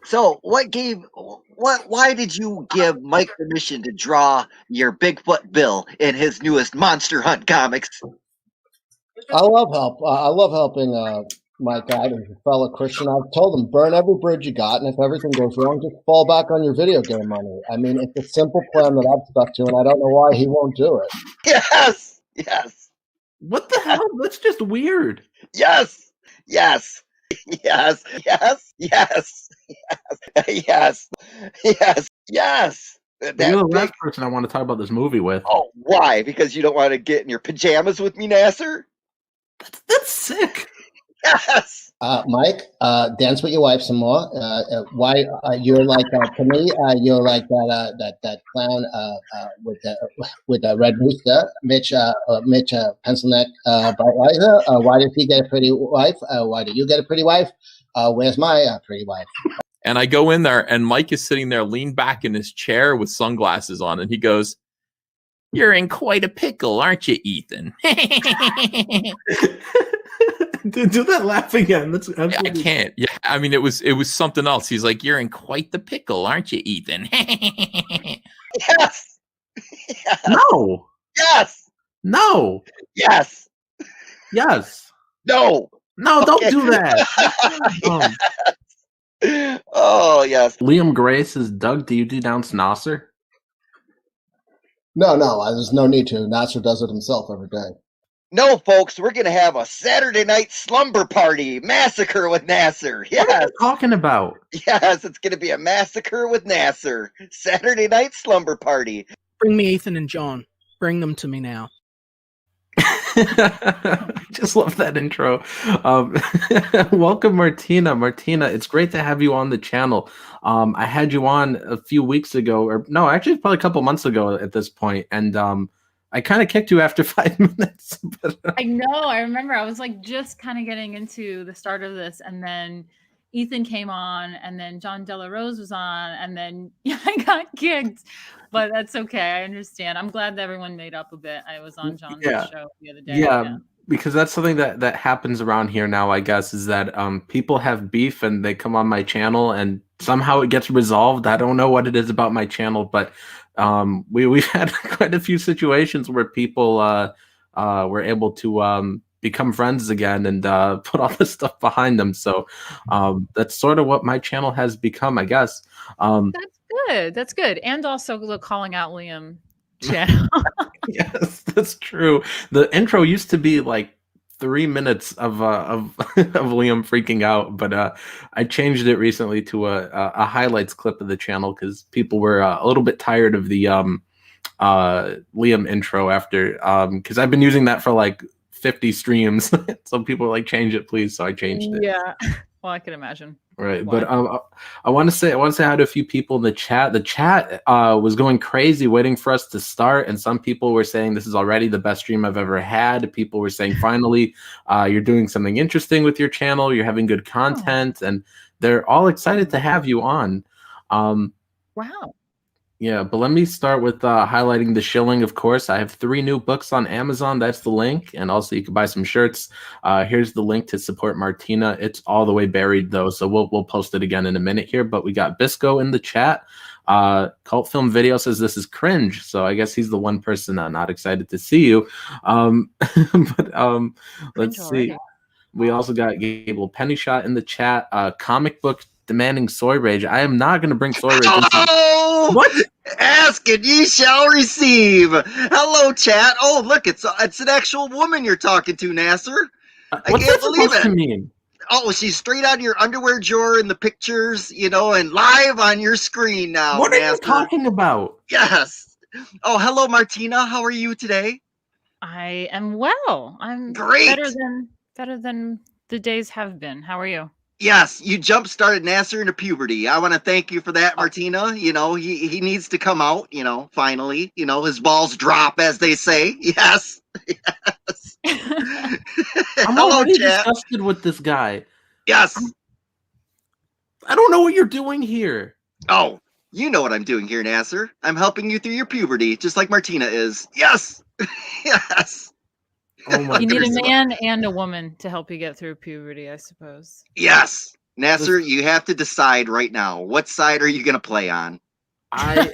So, why did you give Mike permission to draw your Bigfoot Bill in his newest Monster Hunt comics? I love helping Mike out as a fellow Christian. I've told him, burn every bridge you got, and if everything goes wrong, just fall back on your video game money. I mean, it's a simple plan that I've stuck to, and I don't know why he won't do it. Yes, yes. What the hell? That's just weird. Yes, yes, yes, yes, yes, yes, yes, yes. You're the last person I want to talk about this movie with. Oh, why? Because you don't want to get in your pajamas with me, Nasser? That's sick. Yes. Mike, dance with your wife some more. Why you're like to me? You're like that clown with the red rooster, Mitch pencil neck Breitweiser. Why did he get a pretty wife? Why did you get a pretty wife? Where's my pretty wife? And I go in there, and Mike is sitting there, leaned back in his chair with sunglasses on, and he goes, "You're in quite a pickle, aren't you, Ethan?" Do that laugh again. That's I can't. Yeah, I mean, it was something else. He's like, "You're in quite the pickle, aren't you, Ethan?" Yes. Yes. No. Yes. No. Yes. Yes. No. No, don't Okay. do that. Oh, yes. Liam Gray says, Doug, do you denounce Nasser? No, there's no need to. Nasser does it himself every day. No, folks, we're going to have a Saturday night slumber party massacre with Nasser. Yes. What are you talking about? Yes, it's going to be a massacre with Nasser. Saturday night slumber party. Bring me Ethan and John. Bring them to me now. Just love that intro. Welcome, Martina. Martina, it's great to have you on the channel. I had you on a few weeks ago, or no, actually probably a couple months ago at this point, and I kind of kicked you after 5 minutes. But, I know. I remember. I was like just kind of getting into the start of this, and then Ethan came on, and then John Della Rose was on, and then I got kicked. But that's okay. I understand. I'm glad that everyone made up a bit. I was on John's show the other day. Yeah, because that's something that happens around here now, I guess, is that people have beef and they come on my channel and somehow it gets resolved. I don't know what it is about my channel, but we've had quite a few situations where people were able to become friends again and put all this stuff behind them. So that's sort of what my channel has become, I guess. That's good. That's good. And also calling out Liam channel. Yes, that's true. The intro used to be like 3 minutes of Liam freaking out, but I changed it recently to a highlights clip of the channel because people were a little bit tired of the Liam intro after because I've been using that for like 50 streams. So people were like, change it, please. So I changed it. Yeah. Well, I can imagine. Right, but I want to say hi to a few people in the chat. The chat was going crazy waiting for us to start, and some people were saying this is already the best stream I've ever had. People were saying finally you're doing something interesting with your channel. You're having good content, and they're all excited to have you on. Wow. Yeah, but let me start with highlighting The Shilling, of course. I have 3 new books on Amazon. That's the link. And also you can buy some shirts. Here's the link to support Martina. It's all the way buried, though, so we'll post it again in a minute here. But we got Bisco in the chat. Cult Film Video says this is cringe. So I guess he's the one person not excited to see you. But let's see. We also got Gable Pennyshot in the chat. Comic book demanding soy rage. I am not going to bring soy rage into what? Ask and ye shall receive. Hello, chat. Oh, look, it's an actual woman you're talking to, Nasser. I can't believe it. To mean? Oh, she's straight out of your underwear drawer in the pictures, and live on your screen now. What Nasser. are you talking about? Yes. Oh, hello, Martina. How are you today? I am well. I'm great. Better than the days have been. How are you? Yes, you jump-started Nasser into puberty. I want to thank you for that, Martina. He needs to come out, finally. His balls drop, as they say. Yes. Yes. I'm already disgusted with this guy. Yes. I don't know what you're doing here. Oh, you know what I'm doing here, Nasser. I'm helping you through your puberty, just like Martina is. Yes. Yes. Oh my you need a man and a woman to help you get through puberty, I suppose. Yes. Nasser, you have to decide right now. What side are you going to play on? I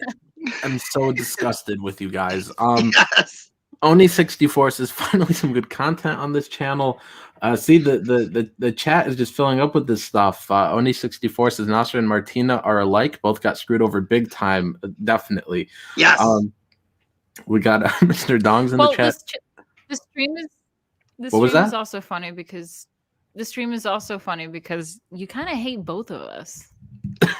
am so disgusted with you guys. Yes. Oni64 says finally some good content on this channel. See, the chat is just filling up with this stuff. Oni64 says Nasser and Martina are alike. Both got screwed over big time. Definitely. Yes. We got Mr. Dongs in the chat. The stream is also funny because you kind of hate both of us.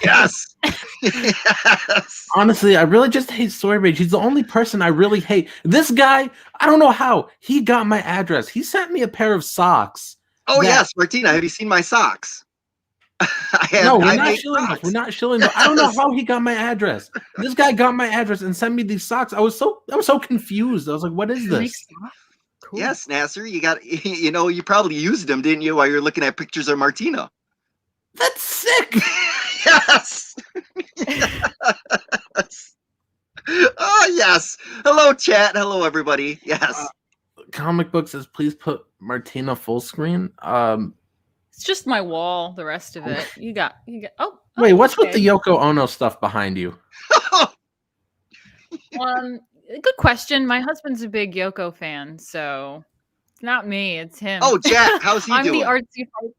Yes. Yes. Honestly, I really just hate Soy Rage. He's the only person I really hate. This guy, I don't know how. He got my address. He sent me a pair of socks. Oh, yes, Martina, have you seen my socks? No, we're not shilling them. We're not shilling them. I don't know how he got my address. This guy got my address and sent me these socks. I was so confused. I was like, what is this? Cool. Yes, Nasser, you got, you probably used them, didn't you, while you're looking at pictures of Martina? That's sick. Yes. Yes. Oh, yes. Hello, chat. Hello, everybody. Yes. Comic Book says, please put Martina full screen. It's just my wall. The rest of it, you got. Oh, wait, what's with the Yoko Ono stuff behind you? Good question. My husband's a big Yoko fan, so it's not me. It's him. Oh, Jack, how's he I'm doing? the artsy part.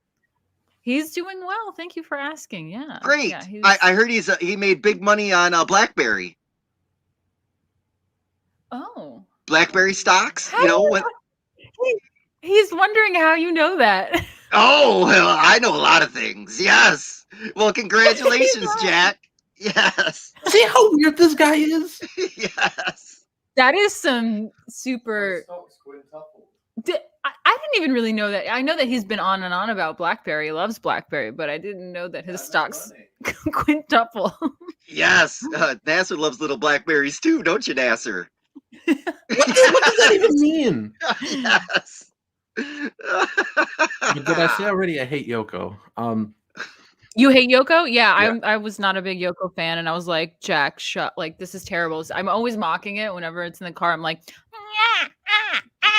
He's doing well. Thank you for asking. Yeah, great. Yeah, I heard he made big money on BlackBerry. Oh, BlackBerry stocks. He's wondering how you know that. Oh, well, I know a lot of things. Yes. Well, congratulations, Jack. Yes. See how weird this guy is? Yes. That is some super. I didn't even really know that. I know that he's been on and on about BlackBerry. He loves BlackBerry, but I didn't know that his stocks quintuple. Yes. Nasser loves little blackberries too, don't you, Nasser? What does that even mean? Yes. Did I say already I hate Yoko? You hate Yoko? Yeah. I was not a big Yoko fan, and I was like, Jack, shut. Like, this is terrible. I'm always mocking it whenever it's in the car. I'm like,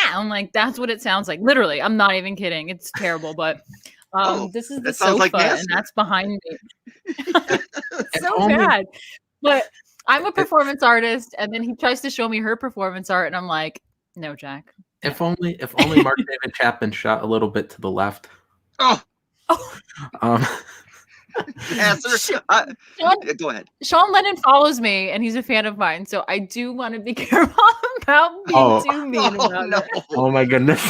I'm like, that's what it sounds like. Literally, I'm not even kidding. It's terrible, but this is the sofa, like and that's behind me. It's so bad. But I'm a performance artist, and then he tries to show me her performance art, and I'm like, no, Jack. If only Mark David Chapman shot a little bit to the left. Oh. Nasser, go ahead. Sean Lennon follows me, and he's a fan of mine, so I do want to be careful about being too mean about it. Oh my goodness,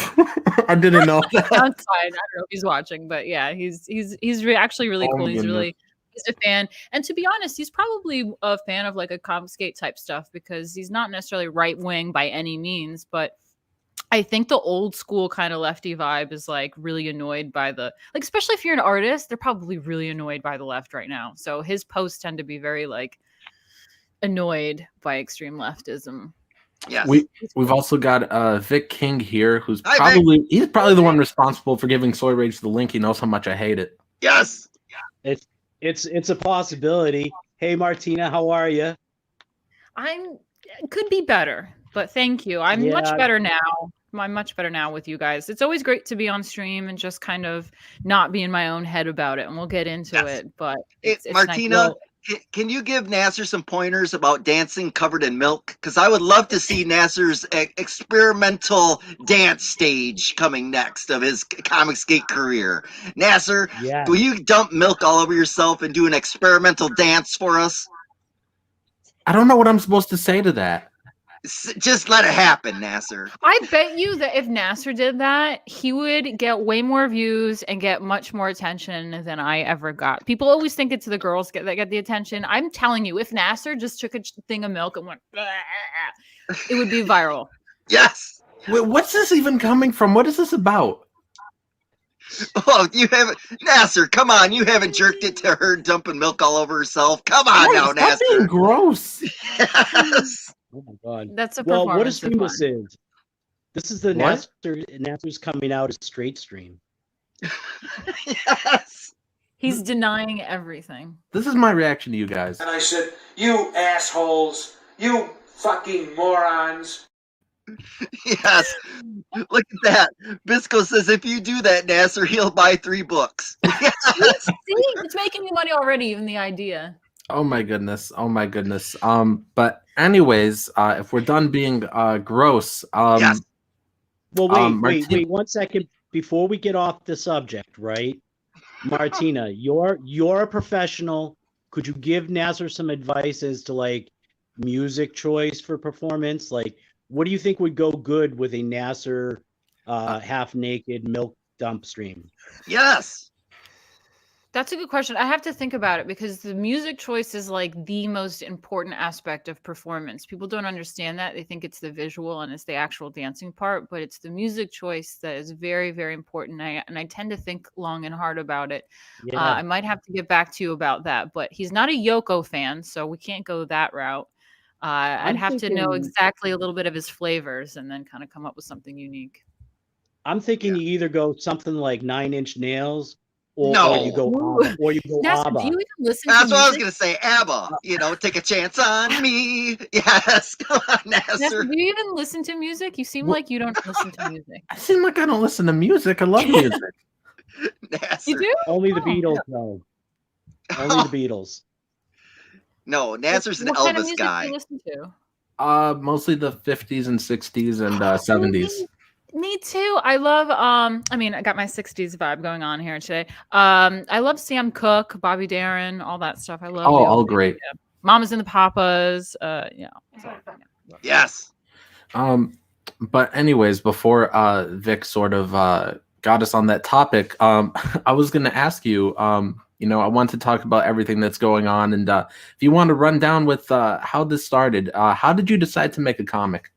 I didn't know that. That's fine. I don't know if he's watching, but yeah, he's actually really cool. He's a fan, and to be honest, he's probably a fan of like a Confiscate type stuff because he's not necessarily right wing by any means, but I think the old school kind of lefty vibe is like really annoyed by especially if you're an artist, they're probably really annoyed by the left right now. So his posts tend to be very like annoyed by extreme leftism. Yes. We've also got Vic King here, who's probably the one responsible for giving Soy Rage the link. He knows how much I hate it. Yes. It's a possibility. Hey Martina, how are you? Could be better, but thank you. I'm much better now. I'm much better now with you guys. It's always great to be on stream and just kind of not be in my own head about it, and we'll get into it. But it's Martina, nice. Can you give Nasser some pointers about dancing covered in milk? Because I would love to see Nasser's experimental dance stage coming next of his Comicsgate career. Nasser, will you dump milk all over yourself and do an experimental dance for us? I don't know what I'm supposed to say to that. Just let it happen, Nasser. I bet you that if Nasser did that, he would get way more views and get much more attention than I ever got. People always think it's the girls that get the attention. I'm telling you, if Nasser just took a thing of milk and went, it would be viral. Yes. Wait, what's this even coming from? What is this about? Oh, you haven't, Nasser, come on. You haven't jerked it to her dumping milk all over herself. Come on now, Nasser. That's being gross. Yes. Oh my god. That's a performance. Well, what a stream this is. This is the Nasser's coming out as straight stream. Yes. He's denying everything. This is my reaction to you guys. And I said, you assholes, you fucking morons. Yes. Look at that. Bisco says if you do that, Nasser, he'll buy 3 books. Yes. See, it's making me money already, even the idea. Oh my goodness. Oh my goodness. But anyways, if we're done being gross, Yes. Well, wait, Martina, 1 second before we get off the subject, right? Martina, you're a professional. Could you give Nasser some advice as to like music choice for performance? Like, what do you think would go good with a Nasser half naked milk dump stream? Yes. That's a good question. I have to think about it because the music choice is like the most important aspect of performance. People don't understand that. They think it's the visual and it's the actual dancing part, but it's the music choice that is very, very important. And I tend to think long and hard about it. Yeah. I might have to get back to you about that, but he's not a Yoko fan, so we can't go that route. I'd have to know exactly a little bit of his flavors and then kind of come up with something unique. I'm thinking you either go something like 9 Inch Nails or No. you go Ooh. ABBA, or you go Nasser, ABBA. do you even listen That's to what I was music? going to say. ABBA. You know, take a chance on me. Yes. Come on, Nasser, Nasser. do you even listen to music? You seem like you don't listen to music. I seem like I don't listen to music. I love music. Nasser. You do? Only the Oh. Beatles, though. Only the Beatles. No, Nasser's an What kind of Elvis music do guy. you listen to? Mostly the 50s and 60s and 70s. Me too. I love I mean, I got my 60s vibe going on here today. I love Sam Cooke, Bobby Darin, all that stuff. I love Oh, the all old great. Yeah. Mamas and the Papas, yeah. So, yeah. Yes. But anyways, before Vic sort of got us on that topic, I was going to ask you, you know, I want to talk about everything that's going on, and if you want to run down with how this started, how did you decide to make a comic?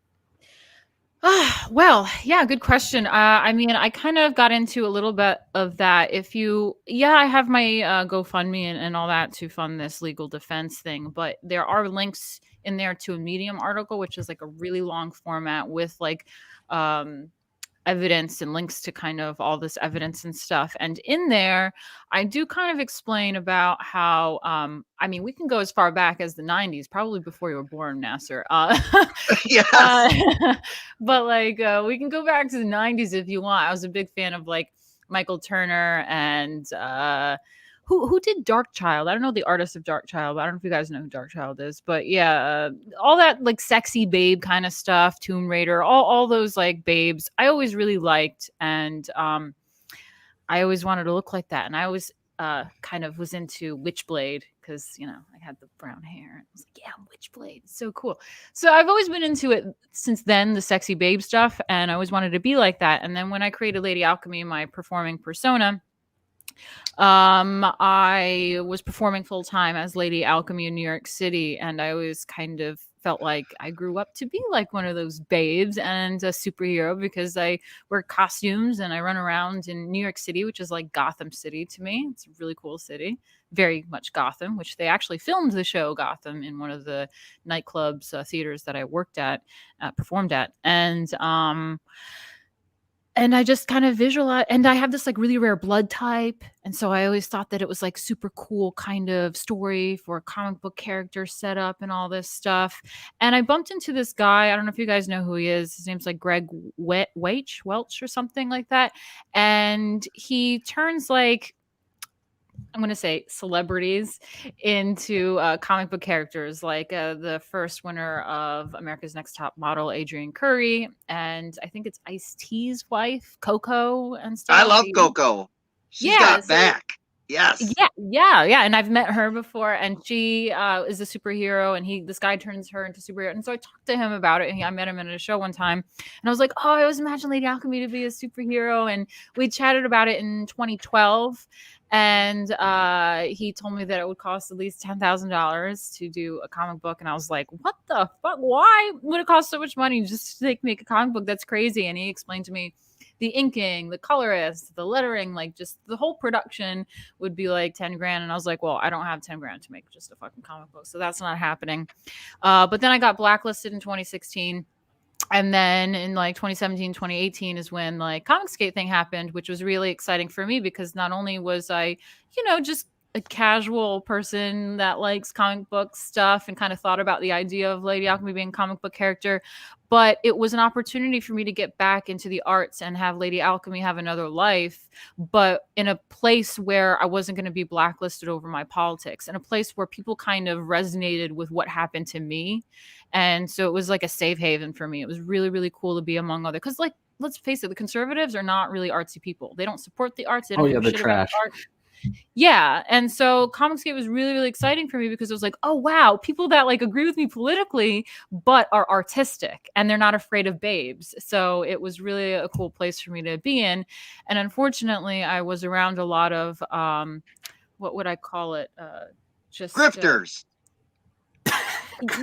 Well, yeah, good question. I mean, I kind of got into a little bit of that. I have my GoFundMe and all that to fund this legal defense thing, but there are links in there to a Medium article, which is like a really long format with like evidence and links to kind of all this evidence and stuff. And in there, I do kind of explain about how, I mean, we can go as far back as the 90s, probably before you were born, Nasser. Yes. But like, we can go back to the 90s if you want. I was a big fan of like Michael Turner and who did Dark Child? I don't know the artist of Dark Child, but I don't know if you guys know who Dark Child is. But yeah, all that like sexy babe kind of stuff, Tomb Raider, all those like babes, I always really liked, and I always wanted to look like that, and I always kind of was into Witchblade because you know I had the brown hair. And I was like, yeah, I'm Witchblade, it's so cool. So I've always been into it since then, the sexy babe stuff, and I always wanted to be like that. And then when I created Lady Alchemy, my performing persona, I was performing full time as Lady Alchemy in New York City, and I always kind of felt like I grew up to be like one of those babes and a superhero because I wear costumes and I run around in New York City, which is like Gotham City to me. It's a really cool city, very much Gotham, which they actually filmed the show Gotham in one of the nightclubs, theaters that I worked at, performed at, and I just kind of visualize, and I have this like really rare blood type. And so I always thought that it was like super cool kind of story for a comic book character setup and all this stuff. And I bumped into this guy. I don't know if you guys know who he is. His name's like Greg Welch or something like that. And he turns like, I'm going to say celebrities into comic book characters, like the first winner of America's Next Top Model, Adrienne Curry, and I think it's Ice-T's wife, Coco, and stuff. I love Coco. She's got back. Yes. Yeah. And I've met her before, and she is a superhero, and this guy turns her into superhero. And so I talked to him about it. And I met him at a show one time, and I was like, oh, I always imagined Lady Alchemy to be a superhero. And we chatted about it in 2012. And he told me that it would cost at least $10,000 to do a comic book. And I was like, what the fuck? Why would it cost so much money just to make a comic book? That's crazy. And he explained to me the inking, the colorist, the lettering, like just the whole production would be like 10 grand. And I was like, well, I don't have 10 grand to make just a fucking comic book. So that's not happening. But then I got blacklisted in 2016. And then in like 2017, 2018 is when like Comicsgate thing happened, which was really exciting for me because not only was I, you know, just a casual person that likes comic book stuff and kind of thought about the idea of Lady Alchemy being a comic book character. But it was an opportunity for me to get back into the arts and have Lady Alchemy have another life, but in a place where I wasn't going to be blacklisted over my politics, in a place where people kind of resonated with what happened to me. And so it was like a safe haven for me. It was really, really cool to be among other, because like, let's face it, the conservatives are not really artsy people. They don't support the arts. They don't give a the shit about trash. art. Yeah. And so Comicsgate was really, really exciting for me because it was like, oh, wow, people that like agree with me politically, but are artistic and they're not afraid of babes. So it was really a cool place for me to be in. And unfortunately, I was around a lot of, what would I call it? Just Grifters.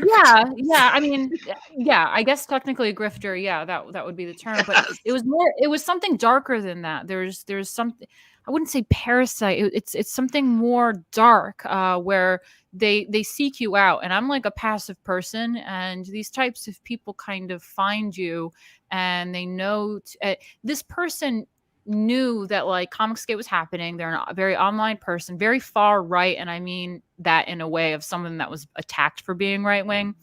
Yeah. I mean, yeah, I guess technically a grifter. Yeah, that would be the term. But it was something darker than that. There's something, I wouldn't say parasite. It's something more dark, where they seek you out. And I'm like a passive person, and these types of people kind of find you, and they know this person knew that like Comicsgate was happening. They're a very online person, very far right, and I mean that in a way of someone that was attacked for being right wing,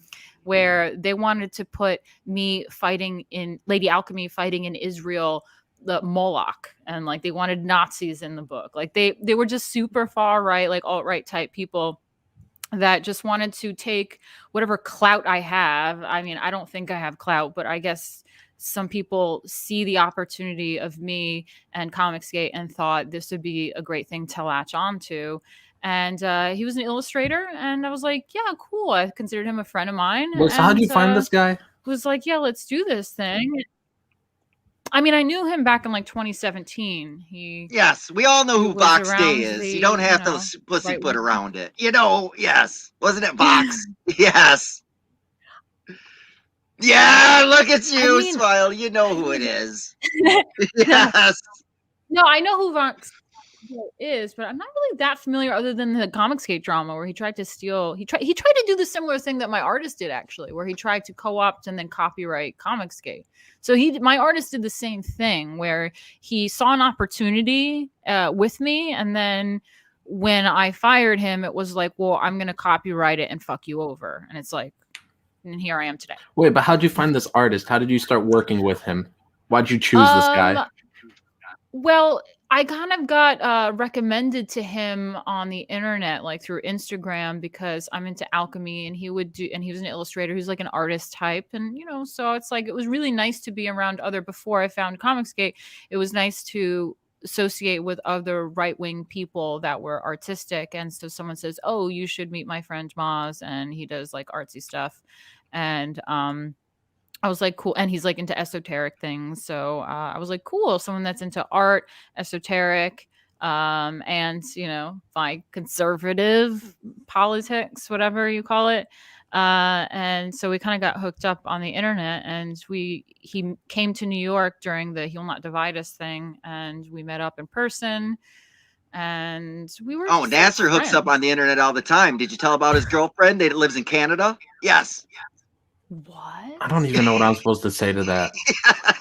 where they wanted to put me fighting in Lady Alchemy fighting in Israel, the Moloch, and like they wanted Nazis in the book. Like they were just super far right, like alt-right type people that just wanted to take whatever clout I have. I mean, I don't think I have clout, but I guess some people see the opportunity of me and Comicsgate and thought this would be a great thing to latch on to. And he was an illustrator, and I was like, yeah, cool. I considered him a friend of mine. Well, so how'd you find this guy? Was like, yeah, let's do this thing. I mean, I knew him back in like 2017. Yes, we all know who was Vox around Day is. the, You don't have you know, to pussyfoot right-wing. around it. You know, yes. Wasn't it Vox? Yes. Yeah, look at you, I mean- Smile. You know who it is. Yes. No, I know who Vox is, but I'm not really that familiar other than the Comicsgate drama where he tried to steal. He tried to do the similar thing that my artist did actually, where he tried to co-opt and then copyright Comicsgate. So my artist did the same thing where he saw an opportunity with me, and then when I fired him, it was like, well, I'm going to copyright it and fuck you over. And it's like, and here I am today. Wait, but how'd you find this artist? How did you start working with him? Why'd you choose this guy? Well, I kind of got recommended to him on the internet, like through Instagram, because I'm into alchemy, and he was an illustrator who's like an artist type. And, you know, so it's like, it was really nice to be around before I found Comicsgate, it was nice to associate with other right-wing people that were artistic. And so someone says, oh, you should meet my friend Maz, and he does like artsy stuff. And, I was like, cool. And he's like into esoteric things. So I was like, cool. Someone that's into art, esoteric, and, you know, like conservative politics, whatever you call it. And so we kind of got hooked up on the internet, and he came to New York during the He'll Not Divide Us thing, and we met up in person. And we were. Oh, Nasser hooks up on the internet all the time. Did you tell about his girlfriend that lives in Canada? Yes. What? I don't even know what I'm supposed to say to that.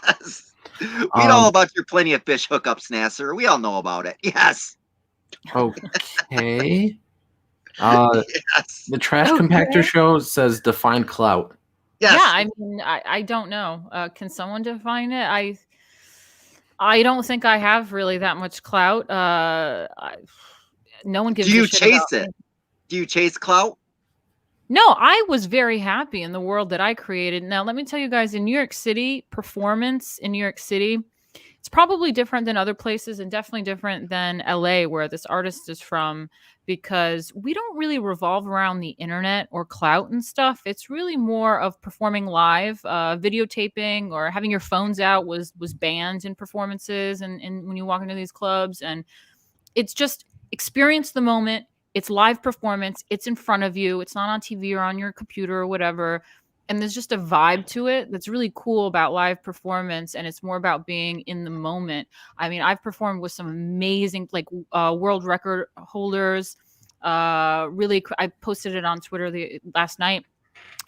Yes. We know about your Plenty of Fish hookups, Nasser. We all know about it. Yes. Okay. Yes. The Trash Compactor Show says define clout. Yes. Yeah, I mean, I don't know. Can someone define it? I don't think I have really that much clout. No one gives. Do you a shit chase about it? me. Do you chase clout? No, I was very happy in the world that I created. Now, let me tell you guys, in New York City, performance in New York City, it's probably different than other places, and definitely different than LA, where this artist is from, because we don't really revolve around the internet or clout and stuff. It's really more of performing live. Videotaping or having your phones out was banned in performances and when you walk into these clubs. And it's just experience the moment. It's live performance. It's in front of you. It's not on TV or on your computer or whatever. And there's just a vibe to it that's really cool about live performance. And it's more about being in the moment. I mean, I've performed with some amazing, like world record holders. I posted it on Twitter last night.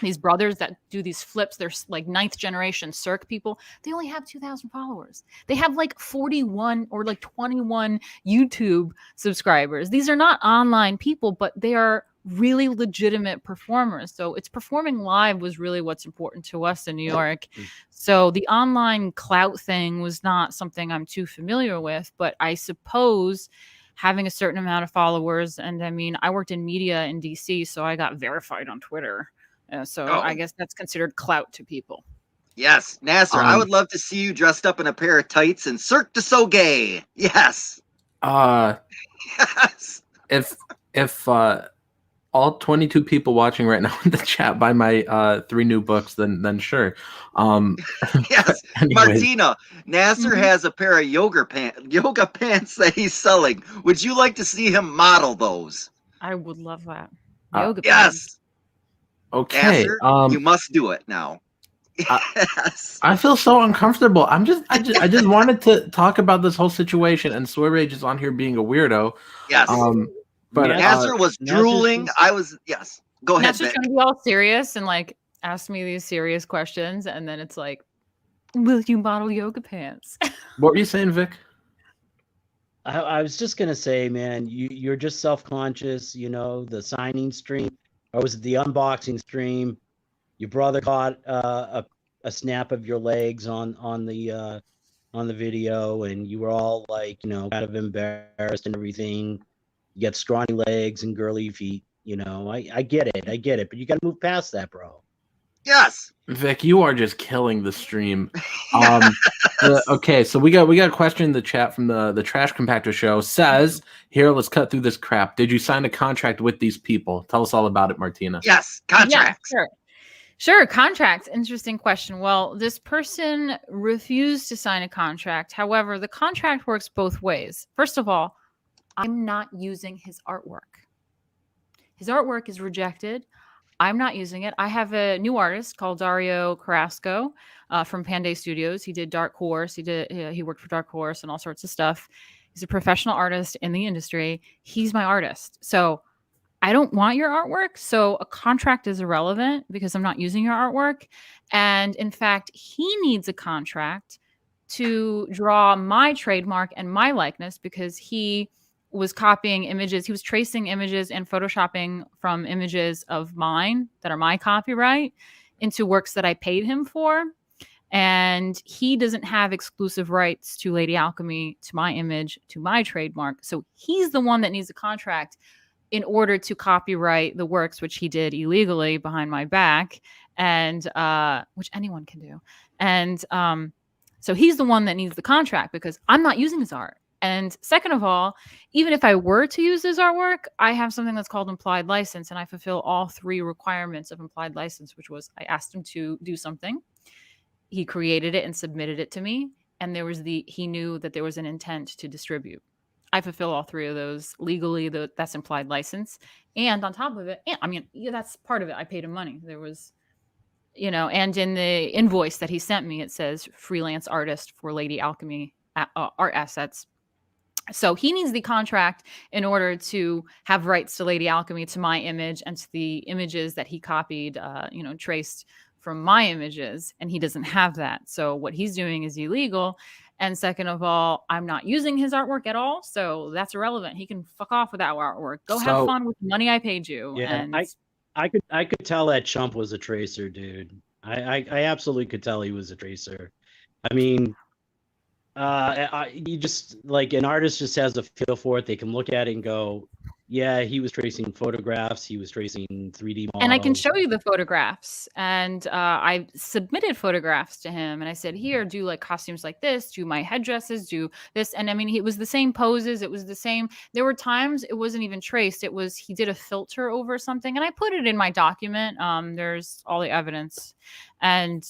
these brothers that do these flips, they're like 9th generation Cirque people. They only have 2,000 followers. They have like 41 or like 21 YouTube subscribers. These are not online people, but they are really legitimate performers. So it's performing live was really what's important to us in New York. So the online clout thing was not something I'm too familiar with, but I suppose having a certain amount of followers, and I mean, I worked in media in DC, so I got verified on Twitter. So Oh. I guess that's considered clout to people. Yes, Nasser, I would love to see you dressed up in a pair of tights and Cirque du Soleil. Yes. Yes. If all 22 people watching right now in the chat buy my 3 new books, then sure. Yes, anyways. Martina, Nasser has a pair of yoga pants that he's selling. Would you like to see him model those? I would love that. Yoga pants. Yes. Okay. Nasser, you must do it now. Yes. I feel so uncomfortable. I just wanted to talk about this whole situation, and Swearage is on here being a weirdo. Yes. But Nasser was drooling. I was Go ahead. Nasser's trying to be all serious and like ask me these serious questions, and then it's like, will you model yoga pants? What were you saying, Vic? I was just gonna say, man, you're just self-conscious. You know, the signing stream, or was it the unboxing stream? Your brother caught a snap of your legs on the video, and you were all like, you know, kind of embarrassed and everything. You got scrawny legs and girly feet. You know, I get it, but you got to move past that, bro. Yes. Vic, you are just killing the stream. Okay, so we got a question in the chat from the Trash Compactor Show. Says, here, let's cut through this crap. Did you sign a contract with these people? Tell us all about it, Martina. Yes, contracts. Yeah, sure, contracts. Interesting question. Well, this person refused to sign a contract. However, the contract works both ways. First of all, I'm not using his artwork. His artwork is rejected. I'm not using it. I have a new artist called Dario Carrasco from Panday Studios. He did Dark Horse. He worked for Dark Horse and all sorts of stuff. He's a professional artist in the industry. He's my artist. So I don't want your artwork. So a contract is irrelevant because I'm not using your artwork. And in fact, he needs a contract to draw my trademark and my likeness because he was copying images. He was tracing images and photoshopping from images of mine that are my copyright into works that I paid him for. And he doesn't have exclusive rights to Lady Alchemy, to my image, to my trademark. So he's the one that needs a contract in order to copyright the works, which he did illegally behind my back, and which anyone can do. And so he's the one that needs the contract because I'm not using his art. And second of all, even if I were to use his artwork, I have something that's called implied license, and I fulfill all 3 requirements of implied license, which was I asked him to do something. He created it and submitted it to me. And he knew that there was an intent to distribute. I fulfill all 3 of those legally. That's implied license. And on top of it, that's part of it. I paid him money. There was, and in the invoice that he sent me, it says freelance artist for Lady Alchemy art assets. So he needs the contract in order to have rights to Lady Alchemy, to my image, and to the images that he copied, traced from my images. And he doesn't have that. So what he's doing is illegal. And second of all, I'm not using his artwork at all. So that's irrelevant. He can fuck off with that artwork. Go have fun with the money I paid you. Yeah, and I could tell that chump was a tracer, dude. I absolutely could tell he was a tracer. I mean, you just like an artist just has a feel for it. They can look at it and go, yeah, he was tracing photographs. He was tracing 3D models. And I can show you the photographs. And I submitted photographs to him. And I said, here, do like costumes like this, do my headdresses, do this. And I mean, it was the same poses. It was the same. There were times it wasn't even traced. It was, he did a filter over something. And I put it in my document. There's all the evidence. And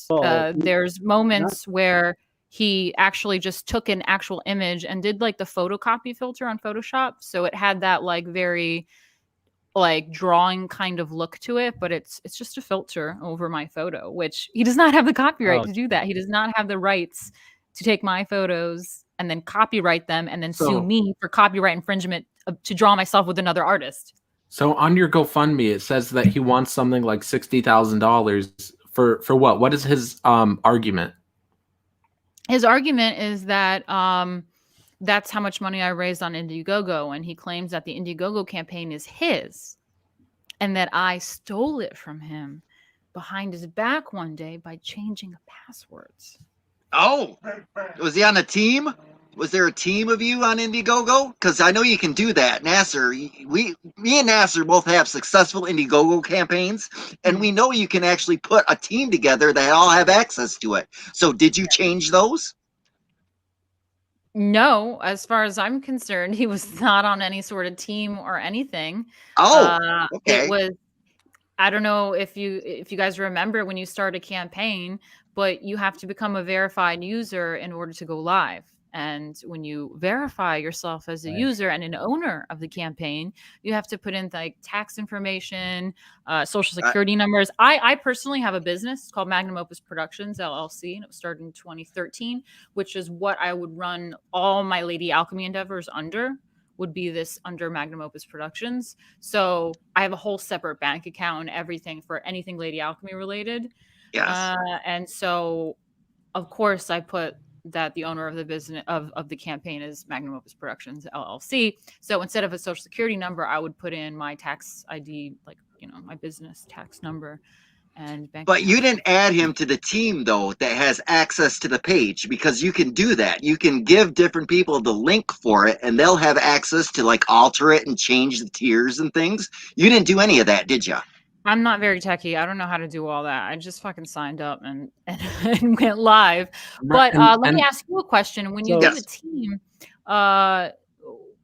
there's moments where he actually just took an actual image and did like the photocopy filter on Photoshop. So it had that like very like drawing kind of look to it, but it's just a filter over my photo, which he does not have the copyright to do that. He does not have the rights to take my photos and then copyright them and then sue me for copyright infringement to draw myself with another artist. So on your GoFundMe, it says that he wants something like $60,000 for what? What is his argument? His argument is that that's how much money I raised on Indiegogo, and he claims that the Indiegogo campaign is his, and that I stole it from him behind his back one day by changing passwords. Oh, was he on a team? Was there a team of you on Indiegogo? Because I know you can do that. Nasser, me and Nasser both have successful Indiegogo campaigns, and we know you can actually put a team together that all have access to it. So did you change those? No, as far as I'm concerned, he was not on any sort of team or anything. Oh, okay. It was, I don't know if you guys remember when you start a campaign, but you have to become a verified user in order to go live. And when you verify yourself as a user and an owner of the campaign, you have to put in like tax information, social security numbers. I personally have a business called Magnum Opus Productions, LLC, and it was started in 2013, which is what I would run all my Lady Alchemy endeavors under, would be this under Magnum Opus Productions. So I have a whole separate bank account and everything for anything Lady Alchemy related. Yes. And so, of course, I put that the owner of the business of the campaign is Magnum Opus Productions LLC. So instead of a social security number, I would put in my tax ID, like, you know, my business tax number and bank. But you didn't add him to the team, though, that has access to the page, because you can do that. You can give different people the link for it, and they'll have access to, like, alter it and change the tiers and things. You didn't do any of that, did you? I'm not very techie. I don't know how to do all that. I just fucking signed up and went live. But let me ask you a question. When you do a team,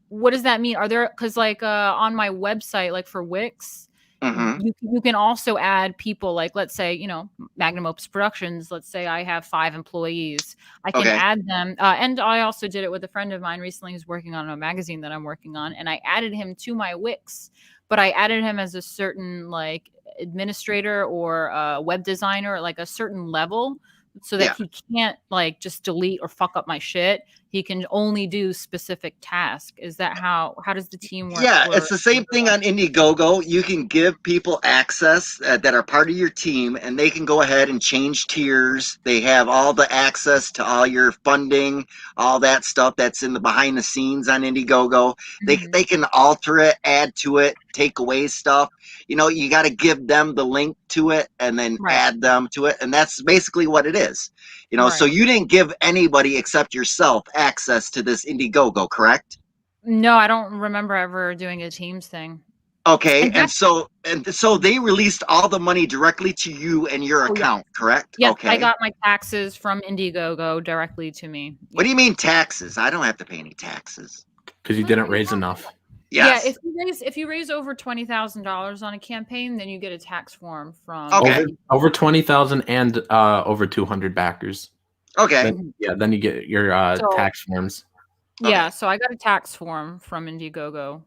what does that mean? Are there, because like on my website, like for Wix, you can also add people, like, let's say, you know, Magnum Opus Productions, let's say I have 5 employees. I can add them. And I also did it with a friend of mine recently who's working on a magazine that I'm working on. And I added him to my Wix, but I added him as a certain like administrator or web designer, like a certain level, so that he can't like just delete or fuck up my shit. He can only do specific tasks. Is that how does the team work? Yeah, it's the same thing on Indiegogo. You can give people access that are part of your team, and they can go ahead and change tiers. They have all the access to all your funding, all that stuff that's in the behind the scenes on Indiegogo. They can alter it, add to it, take away stuff. You know, you got to give them the link to it and then add them to it. And that's basically what it is. You know, so you didn't give anybody except yourself access to this Indiegogo, correct? No, I don't remember ever doing a Teams thing. Okay, and so they released all the money directly to you and your account, correct? Yes, okay. I got my taxes from Indiegogo directly to me. What do you mean taxes? I don't have to pay any taxes. Because you didn't raise enough. Yes. Yeah, if you raise over $20,000 on a campaign, then you get a tax form from over 20,000 and over 200 backers. Okay. Then you get your tax forms. Yeah, so I got a tax form from Indiegogo.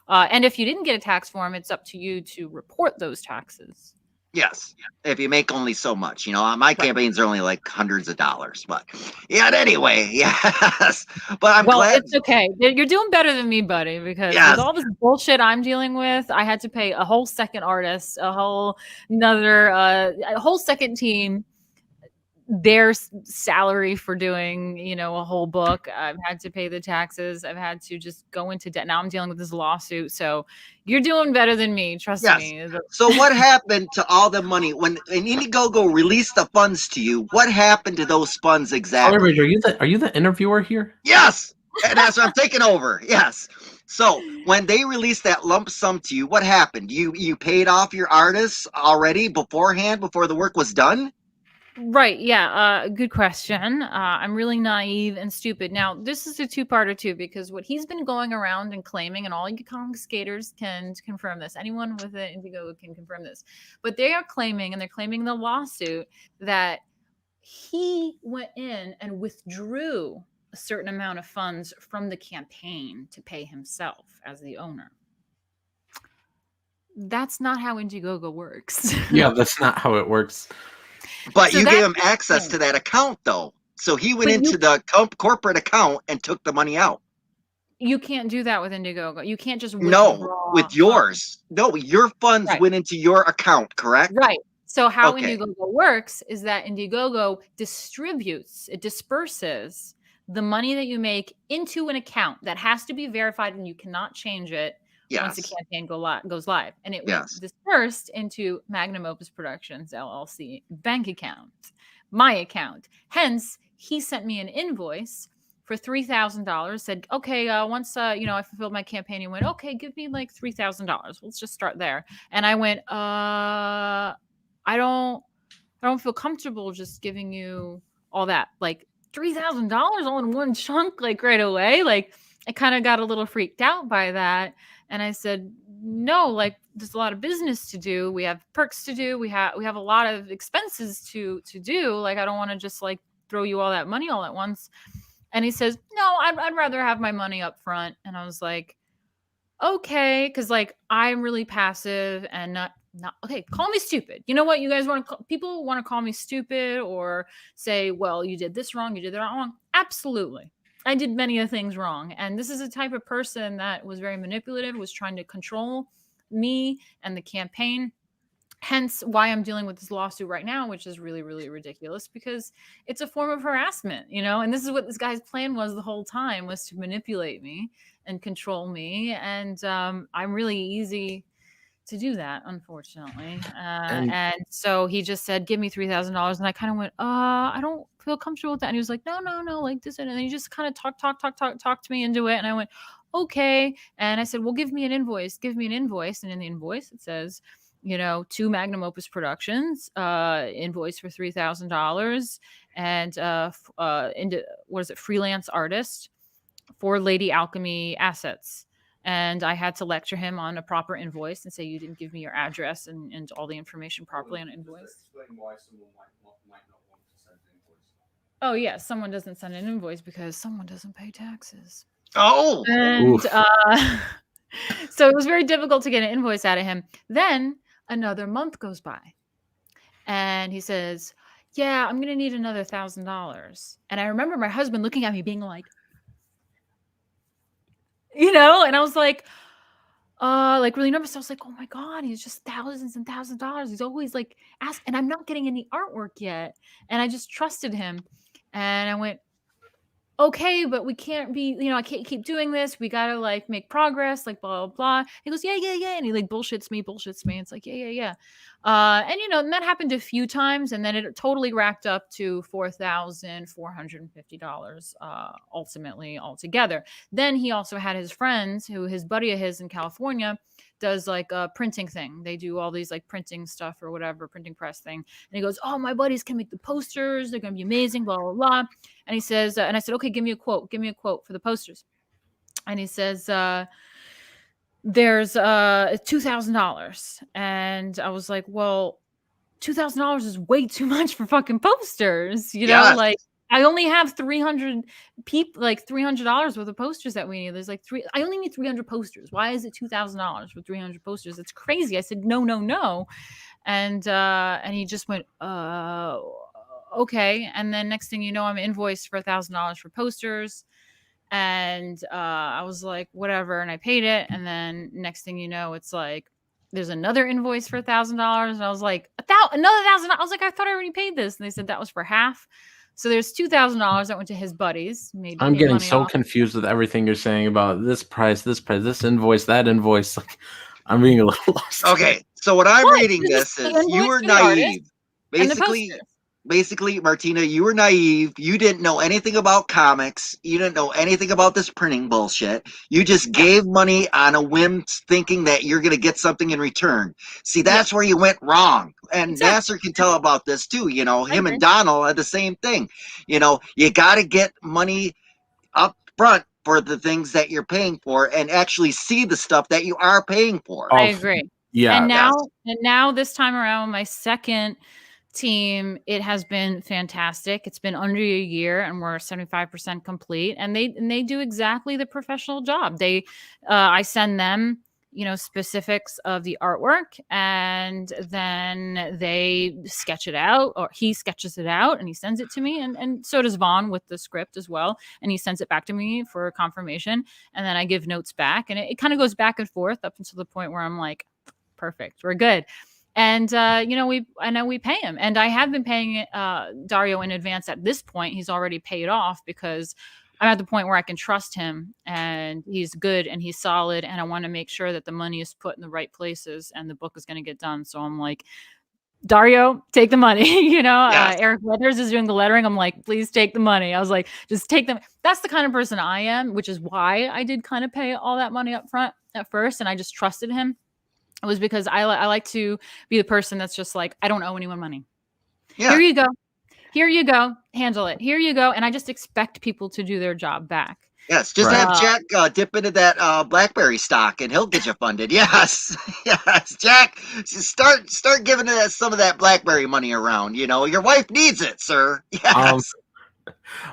And if you didn't get a tax form, it's up to you to report those taxes. Yes, if you make only so much, you know, my campaigns are only like hundreds of dollars, but yeah. Anyway, yes, but I'm glad. It's okay. You're doing better than me, buddy, because with all this bullshit I'm dealing with, I had to pay a whole second artist, a whole second team their salary for doing, you know, a whole book. I've had to pay the taxes. I've had to just go into debt. Now I'm dealing with this lawsuit. So you're doing better than me. Trust me. So what happened to all the money when Indiegogo released the funds to you? What happened to those funds exactly? Are you the interviewer here? Yes. And that's what I'm taking over. Yes. So when they released that lump sum to you, what happened? You paid off your artists already beforehand, before the work was done? Right. Yeah. Good question. I'm really naive and stupid. Now, this is a two-parter too, because what he's been going around and claiming, and all you comic skaters can confirm this. Anyone with an Indiegogo can confirm this. But they are claiming, and they're claiming in the lawsuit, that he went in and withdrew a certain amount of funds from the campaign to pay himself as the owner. That's not how Indiegogo works. Yeah, that's not how it works. But so you gave him access to that account, though. So he went into the corporate account and took the money out. You can't do that with Indiegogo. You can't just No, withdraw with funds. yours. No, your funds Right. went into your account, correct? Right. So how Okay. Indiegogo works is that Indiegogo distributes, it disperses the money that you make into an account that has to be verified, and you cannot change it once the Yes. campaign goes live. And it went Yes. dispersed into Magnum Opus Productions LLC bank account, my account. Hence, he sent me an invoice for $3,000. Said, okay, once I fulfilled my campaign, he went, okay, give me like $3,000. Let's just start there. And I went, I don't feel comfortable just giving you all that, like $3,000 all in one chunk, like right away. Like I kind of got a little freaked out by that, and I said, no, like there's a lot of business to do. We have perks to do. We have a lot of expenses to do. Like I don't want to just like throw you all that money all at once. And he says, no, I'd rather have my money up front. And I was like, okay, because like I'm really passive and not okay. Call me stupid. You know what? You guys people want to call me stupid or say, well, you did this wrong, you did that wrong. Absolutely, I did many of things wrong, and this is a type of person that was very manipulative, was trying to control me and the campaign. Hence why I'm dealing with this lawsuit right now, which is really, really ridiculous because it's a form of harassment, and this is what this guy's plan was the whole time, was to manipulate me and control me. And I'm really easy to do that, unfortunately. And so he just said, give me $3,000. And I kind of went, I don't feel comfortable with that. And he was like, no, like this. And then he just kind of talked me into it. And I went, okay. And I said, well, give me an invoice. And in the invoice, it says, to Magnum Opus Productions, invoice for $3,000, and freelance artist for Lady Alchemy assets. And I had to lecture him on a proper invoice and say, you didn't give me your address and all the information properly on an invoice. Explain why someone might not want to send an invoice. Oh, yeah. Someone doesn't send an invoice because someone doesn't pay taxes. Oh. And so it was very difficult to get an invoice out of him. Then another month goes by and he says, yeah, I'm going to need another $1,000. And I remember my husband looking at me being like, and I was like really nervous. I was like, oh my God, he's just thousands and thousands of dollars. He's always like ask, and I'm not getting any artwork yet. And I just trusted him. And I went, okay, but we can't be, I can't keep doing this. We got to like make progress, like blah, blah, blah. He goes, yeah. And he like bullshits me. It's like, yeah. And and that happened a few times. And then it totally racked up to $4,450 ultimately altogether. Then he also had his friends his buddy of his in California does like a printing thing. They do all these like printing stuff or whatever, printing press thing. And he goes, oh, my buddies can make the posters. They're going to be amazing, blah, blah, blah. And he says, and I said, okay, give me a quote for the posters. And he says, there's $2,000. And I was like, well, $2,000 is way too much for fucking posters. Yes. Like I only have 300 people, like $300 worth of posters that we need. There's like I only need 300 posters. Why is it $2,000 for 300 posters? It's crazy. I said, no. And he just went, okay. And then next thing you know, I'm invoiced for $1,000 for posters. And I was like, whatever. And I paid it. And then next thing you know, it's like, there's another invoice for $1,000. And I was like, another $1,000. I was like, I thought I already paid this. And they said that was for half. So there's $2,000 that went to his buddies. I'm getting so confused with everything you're saying about this price, this invoice, that invoice. Like, I'm being a little lost. Okay, so what I'm reading this is you were naive. Basically, Martina, you were naive. You didn't know anything about comics. You didn't know anything about this printing bullshit. You just gave money on a whim thinking that you're going to get something in return. See, that's where you went wrong. And Nasser can tell about this too. Him and Donald are the same thing. You got to get money up front for the things that you're paying for and actually see the stuff that you are paying for. I agree. Yeah. And now this time around, my second team, it has been fantastic. It's been under a year and we're 75% complete, and they do exactly the professional job. I send them specifics of the artwork, and then they sketch it out, or he sketches it out and he sends it to me, and so does Vaughn with the script as well, and he sends it back to me for confirmation, and then I give notes back, and it kind of goes back and forth up until the point where I'm like, perfect, we're good. And we pay him, and I have been paying Dario in advance. At this point, he's already paid off because I'm at the point where I can trust him, and he's good and he's solid, and I want to make sure that the money is put in the right places and the book is going to get done. So I'm like, Dario, take the money. Yes. Eric Weathers is doing the lettering. I'm like, please take the money. I was like, just take them. That's the kind of person I am, which is why I did kind of pay all that money up front at first, and I just trusted him. It was because I like to be the person that's just like, I don't owe anyone money. Yeah. Here you go. Here you go. Handle it. Here you go. And I just expect people to do their job back. Yes, just Right. have Jack dip into that BlackBerry stock, and he'll get you funded. Yes, yes, Jack, start giving some of that BlackBerry money around. Your wife needs it, sir. Yes.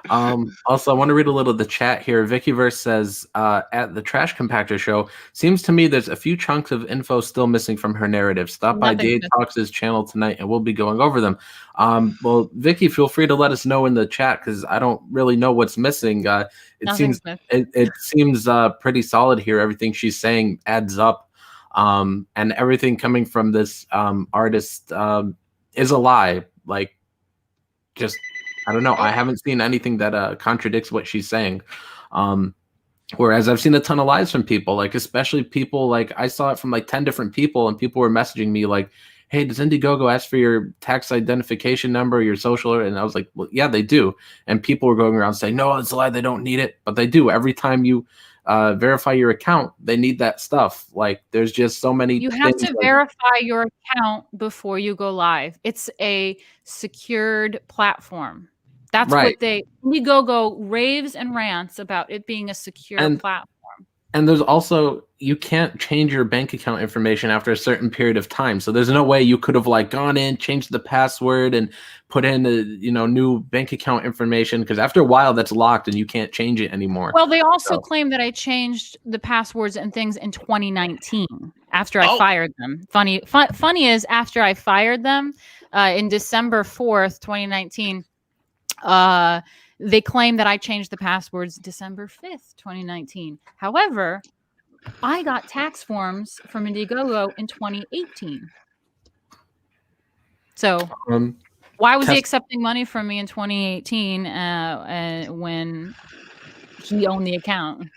Also, I want to read a little of the chat here. Vickyverse says, at the Trash Compactor show, seems to me there's a few chunks of info still missing from her narrative. Stop by Dave Talks' channel tonight and we'll be going over them. Well, Vicky, feel free to let us know in the chat because I don't really know what's missing. It seems pretty solid here. Everything she's saying adds up. And everything coming from this artist is a lie. Like, just... I don't know. I haven't seen anything that contradicts what she's saying. Whereas I've seen a ton of lies from people, like especially people like I saw it from like 10 different people, and people were messaging me like, hey, does Indiegogo ask for your tax identification number, your social? And I was like, well, yeah, they do. And people were going around saying, no, it's a lie. They don't need it. But they do. Every time you verify your account, they need that stuff. Like there's just so many. You have to verify your account before you go live. It's a secured platform. That's right. what Indiegogo raves and rants about it being a secure platform. And there's also, you can't change your bank account information after a certain period of time. So there's no way you could have like gone in, changed the password, and put in new bank account information, because after a while that's locked and you can't change it anymore. Well, they also claim that I changed the passwords and things in 2019 after I fired them. Funny is, after I fired them in December 4th, 2019, they claim that I changed the passwords December 5th, 2019. However, I got tax forms from Indiegogo in 2018. So why was he accepting money from me in 2018 when he owned the account?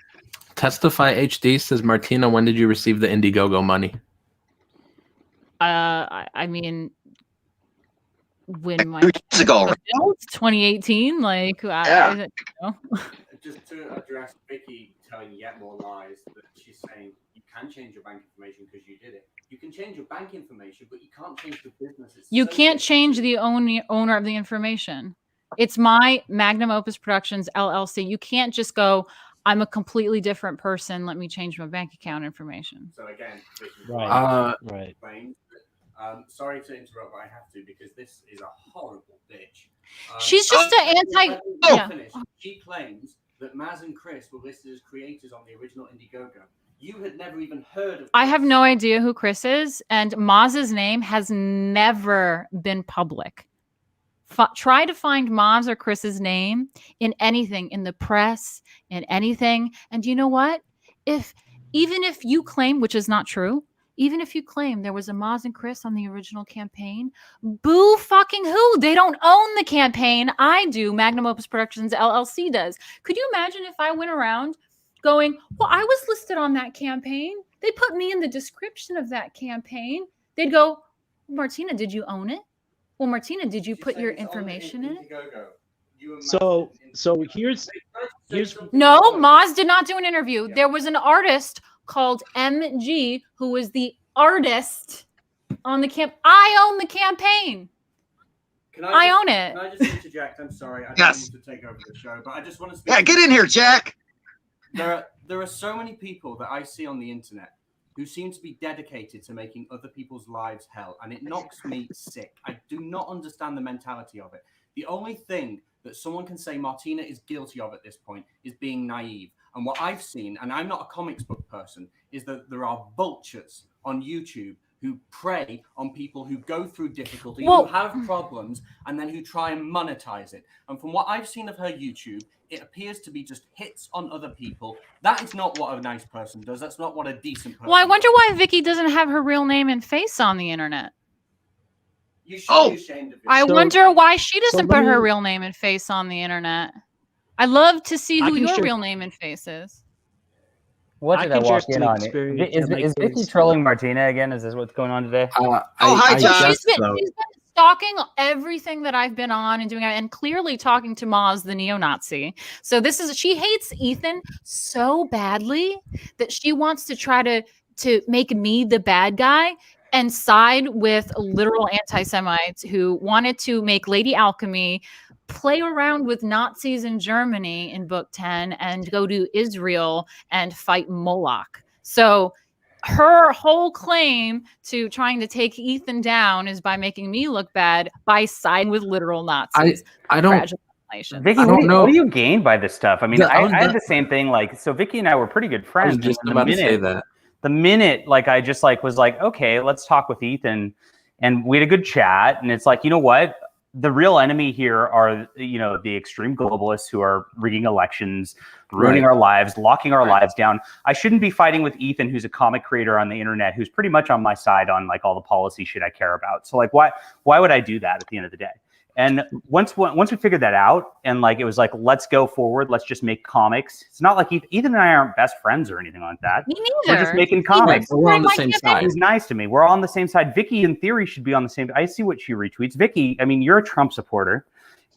Testify HD says, Martina, when did you receive the Indiegogo money? I mean, when my 2 years ago, 2018, like, yeah. Just to address Vicky telling yet more lies, that she's saying you can change your bank information because you did it. You can change your bank information, but you can't change the business. You can't change the owner of the information. It's my Magnum Opus Productions LLC. You can't just go, I'm a completely different person, let me change my bank account information. So again, right. Sorry to interrupt, but I have to, because this is a horrible bitch. She's just an anti. She claims that Maz and Chris were listed as creators on the original Indiegogo. You had never even heard of Chris. I have no idea who Chris is, and Maz's name has never been public. Try to find Maz or Chris's name in anything, in the press, in anything. And you know what? Even if you claim, which is not true, even if you claim there was a Maz and Chris on the original campaign, boo fucking who? They don't own the campaign. I do. Magnum Opus Productions LLC does. Could you imagine if I went around going, well, I was listed on that campaign. They put me in the description of that campaign. They'd go, Martina, did you own it? Well, Martina, did you put your information in it? So here's no, Maz did not do an interview. There was an artist called MG who was the artist on the camp. I own the campaign. I own it. Can I just interject? I'm sorry. I don't need to take over the show, but I just want to speak. Yeah, get in here, Jack. There are so many people that I see on the internet who seem to be dedicated to making other people's lives hell, and it knocks me sick. I do not understand the mentality of it. The only thing that someone can say Martina is guilty of at this point is being naive. And what I've seen, and I'm not a comics book person, is that there are vultures on YouTube who prey on people who go through difficulty, who have problems, and then who try and monetize it. And from what I've seen of her YouTube, it appears to be just hits on other people. That is not what a nice person does. That's not what a decent person Well, I wonder does. why Vicky doesn't have her real name and face on the internet. You should be ashamed of it. I wonder why she doesn't put her me- real name and face on the internet. I love to see I who can your share- real name and face is. What I did I can share walk in some on? experience Is that my Vicky kids- trolling Martina again? Is this what's going on today? hi, John. She's been stalking everything that I've been on and doing, and clearly talking to Maz, the neo-Nazi. So she hates Ethan so badly that she wants to try to make me the bad guy and side with literal anti-Semites who wanted to make Lady Alchemy play around with Nazis in Germany in book 10 and go to Israel and fight Moloch. So her whole claim to trying to take Ethan down is by making me look bad by siding with literal Nazis. I don't. Congratulations. Vicky, I don't know. what do you gain by this stuff? I mean, Yeah, I was had the- the same thing. Like, so Vicky and I were pretty good I friends. was just and about to say that. The minute, like, I just like was like, okay, let's talk with Ethan, and we had a good chat. And it's like, you know what? The real enemy here are, you know, the extreme globalists who are rigging elections, ruining our lives, locking our lives down. I shouldn't be fighting with Ethan, who's a comic creator on the internet, who's pretty much on my side on like all the policy shit I care about. So like, why would I do that at the end of the day? And once we figured that out, and like it was like, let's go forward, let's just make comics. It's not like Ethan and I aren't best friends or anything like that. Me neither. We're just making comics. We're on the same side. He's nice to me. We're all on the same side. Vicky, in theory, should be on the same. I see what she retweets. Vicky, I mean, you're a Trump supporter,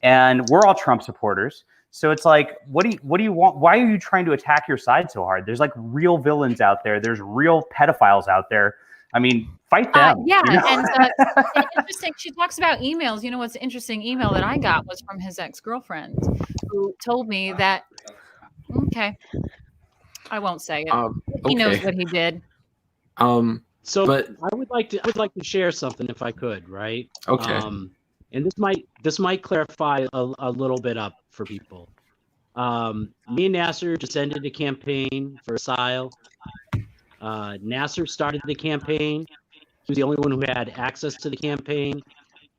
and we're all Trump supporters. So it's like, what do you want? Why are you trying to attack your side so hard? There's like real villains out there. There's real pedophiles out there. I mean, fight them. Yeah, you know? and interesting. She talks about emails. You know what's interesting? Email that I got was from his ex-girlfriend, who told me that. Okay, I won't say it. He knows what he did. So but I would like to share something if I could, right? Okay. And this might clarify a little bit up for people. Me and Nasser just ended a campaign for asylum. Nasser started the campaign. He was the only one who had access to the campaign.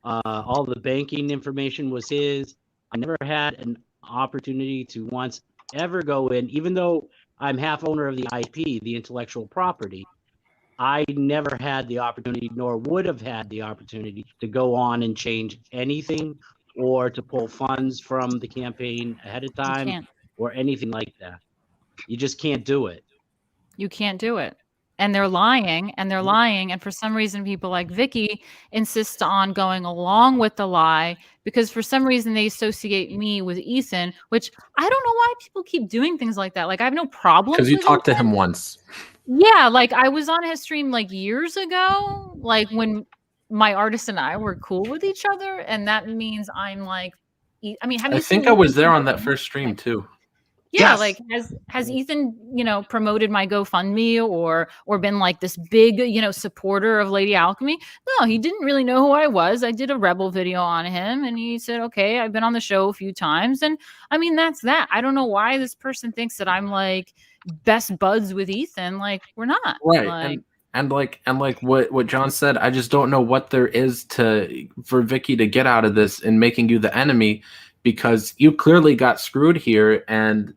All the banking information was his. I never had an opportunity to once ever go in, even though I'm half owner of the IP, the intellectual property. I never had the opportunity, nor would have had the opportunity, to go on and change anything or to pull funds from the campaign ahead of time or anything like that. You just can't do it. You can't do it. And they're lying, and they're lying. And for some reason, people like Vicky insist on going along with the lie because for some reason they associate me with Ethan, which I don't know why people keep doing things like that. Like, I have no problem. Because you talked to him once. Yeah, like I was on his stream like years ago, like when my artist and I were cool with each other. And that means I'm like, I mean, have you I think seen I was Ethan? there on that first stream too. Yeah, Yes. like has Ethan, promoted my GoFundMe or been like this big, supporter of Lady Alchemy? No, he didn't really know who I was. I did a Rebel video on him and he said, okay, I've been on the show a few times. And I mean, that's that. I don't know why this person thinks that I'm like best buds with Ethan. Like, we're not. Right. Like, And like what John said, I just don't know what there is for Vicky to get out of this in making you the enemy, because you clearly got screwed here and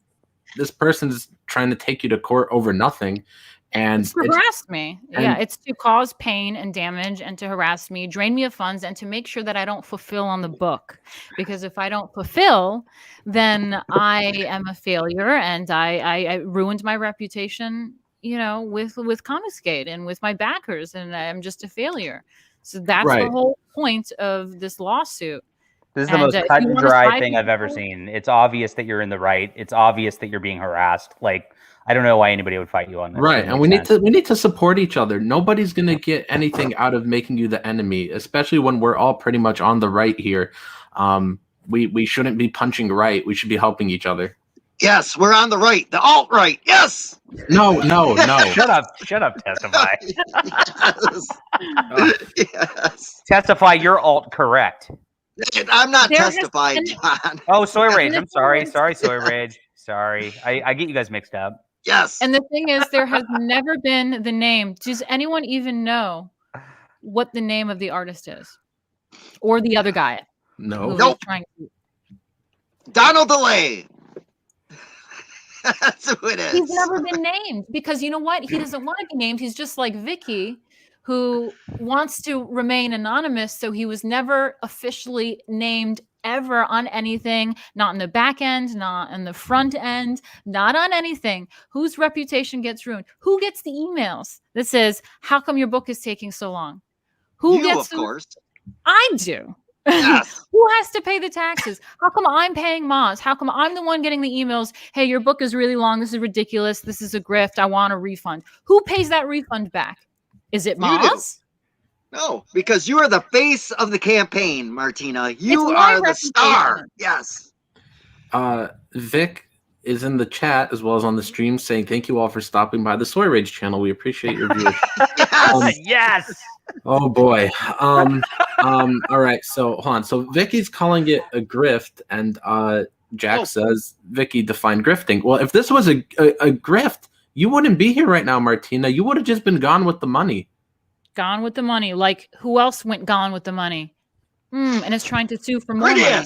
this person's trying to take you to court over nothing. And to harass me. Yeah, it's to cause pain and damage and to harass me, drain me of funds, and to make sure that I don't fulfill on the book. Because if I don't fulfill, then I am a failure and I ruined my reputation, with Comicsgate and with my backers, and I'm just a failure. So that's the whole point of this lawsuit. This is the most cut and dry thing I've ever seen. It's obvious that you're in the right. It's obvious that you're being harassed. Like, I don't know why anybody would fight you on this. Right, and we need to support each other. Nobody's gonna get anything out of making you the enemy, especially when we're all pretty much on the right here. We shouldn't be punching right. We should be helping each other. Yes, we're on the right, the alt-right. Yes. No. Shut up, testify. Yes. Testify, you're alt correct. I'm not testifying, John. Oh, Soy Rage. I'm sorry, Soy Rage. Sorry. I get you guys mixed up. Yes. And the thing is, there has never been the name. Does anyone even know what the name of the artist is? Or the other guy? No. Nope. Trying to... Donald DeLay. That's who it is. He's never been named because you know what? He doesn't want to be named. He's just like Vicky, who wants to remain anonymous. So he was never officially named ever on anything, not in the back end, not in the front end, not on anything. Whose reputation gets ruined? Who gets the emails that says, how come your book is taking so long? Who You, gets of course. I do. Yes. Who has to pay the taxes? How come I'm paying Moz? How come I'm the one getting the emails? Hey, your book is really long. This is ridiculous. This is a grift. I want a refund. Who pays that refund back? Is it Moz? No, because you are the face of the campaign, Martina. You It's my are the star. Yes. Vic is in the chat as well as on the stream saying thank you all for stopping by the Soy Rage channel. We appreciate your viewers. Yes. Oh boy. All right. So hold on. So Vicky's calling it a grift, and Jack says, Vicky, define grifting. Well, if this was a grift, you wouldn't be here right now, Martina. You would have just been gone with the money. Gone with the money. Like who else went gone with the money? And is trying to sue for more money.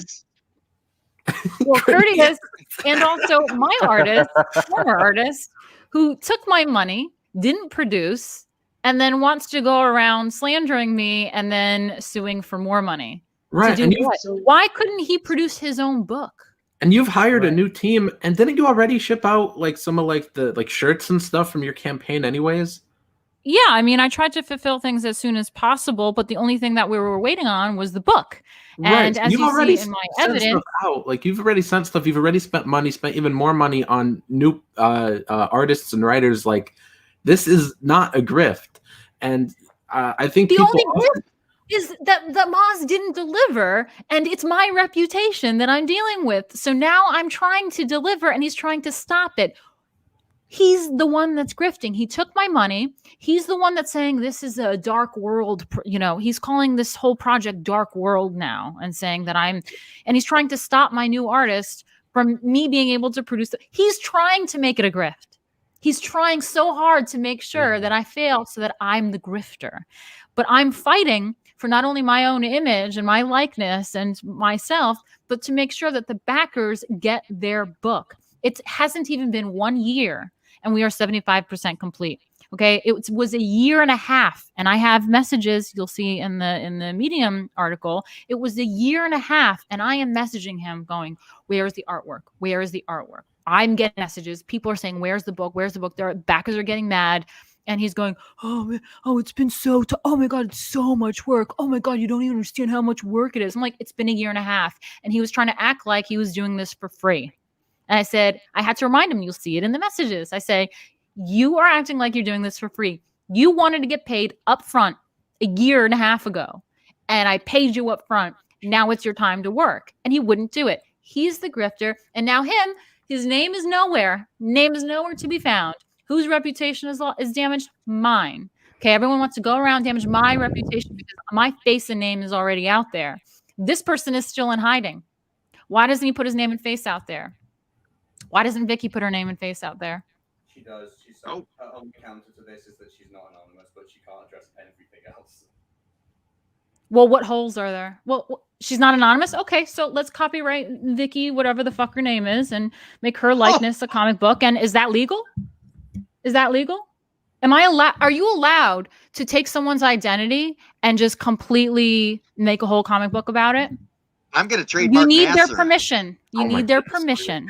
Well, Courteous, and also my artist, former artist, who took my money, didn't produce, and then wants to go around slandering me and then suing for more money. Right. To do what? Why couldn't he produce his own book? And you've hired a new team, and didn't you already ship out like some of like the shirts and stuff from your campaign anyways? Yeah, I mean, I tried to fulfill things as soon as possible, but the only thing that we were waiting on was the book. And as you've you already see in my sent evidence, stuff out. Like you've already sent stuff. You've already spent money, spent even more money on new artists and writers. Like this is not a grift, and I think the people only grift is that Moz didn't deliver, and it's my reputation that I'm dealing with. So now I'm trying to deliver, and he's trying to stop it. He's the one that's grifting. He took my money. He's the one that's saying this is a dark world. You know, he's calling this whole project Dark World now and saying that and he's trying to stop my new artist from me being able to produce. He's trying to make it a grift. He's trying so hard to make sure that I fail so that I'm the grifter. But I'm fighting for not only my own image and my likeness and myself, but to make sure that the backers get their book. It hasn't even been 1 year. And we are 75% complete. Okay. It was a year and a half. And I have messages you'll see in the Medium article. It was a year and a half. And I am messaging him going, where is the artwork? Where is the artwork? I'm getting messages. People are saying, where's the book? Where's the book? Their backers are getting mad. And he's going, it's been oh my God, it's so much work. Oh my God, you don't even understand how much work it is. I'm like, it's been a year and a half. And he was trying to act like he was doing this for free. And I said, I had to remind him, you'll see it in the messages. I say, you are acting like you're doing this for free. You wanted to get paid up front a year and a half ago. And I paid you up front. Now it's your time to work. And he wouldn't do it. He's the grifter. And now his name is nowhere. Name is nowhere to be found. Whose reputation is damaged? Mine. Okay, everyone wants to go around damage my reputation because my face and name is already out there. This person is still in hiding. Why doesn't he put his name and face out there? Why doesn't Vicky put her name and face out there? She does. She's her only counter to this is that she's not anonymous, but she can't address everything else. Well, what holes are there? Well, she's not anonymous? Okay, so let's copyright Vicky, whatever the fuck her name is, and make her likeness a comic book. And is that legal? Is that legal? Are you allowed to take someone's identity and just completely make a whole comic book about it? I'm going to trademark You need Nasser. their permission. You need their permission.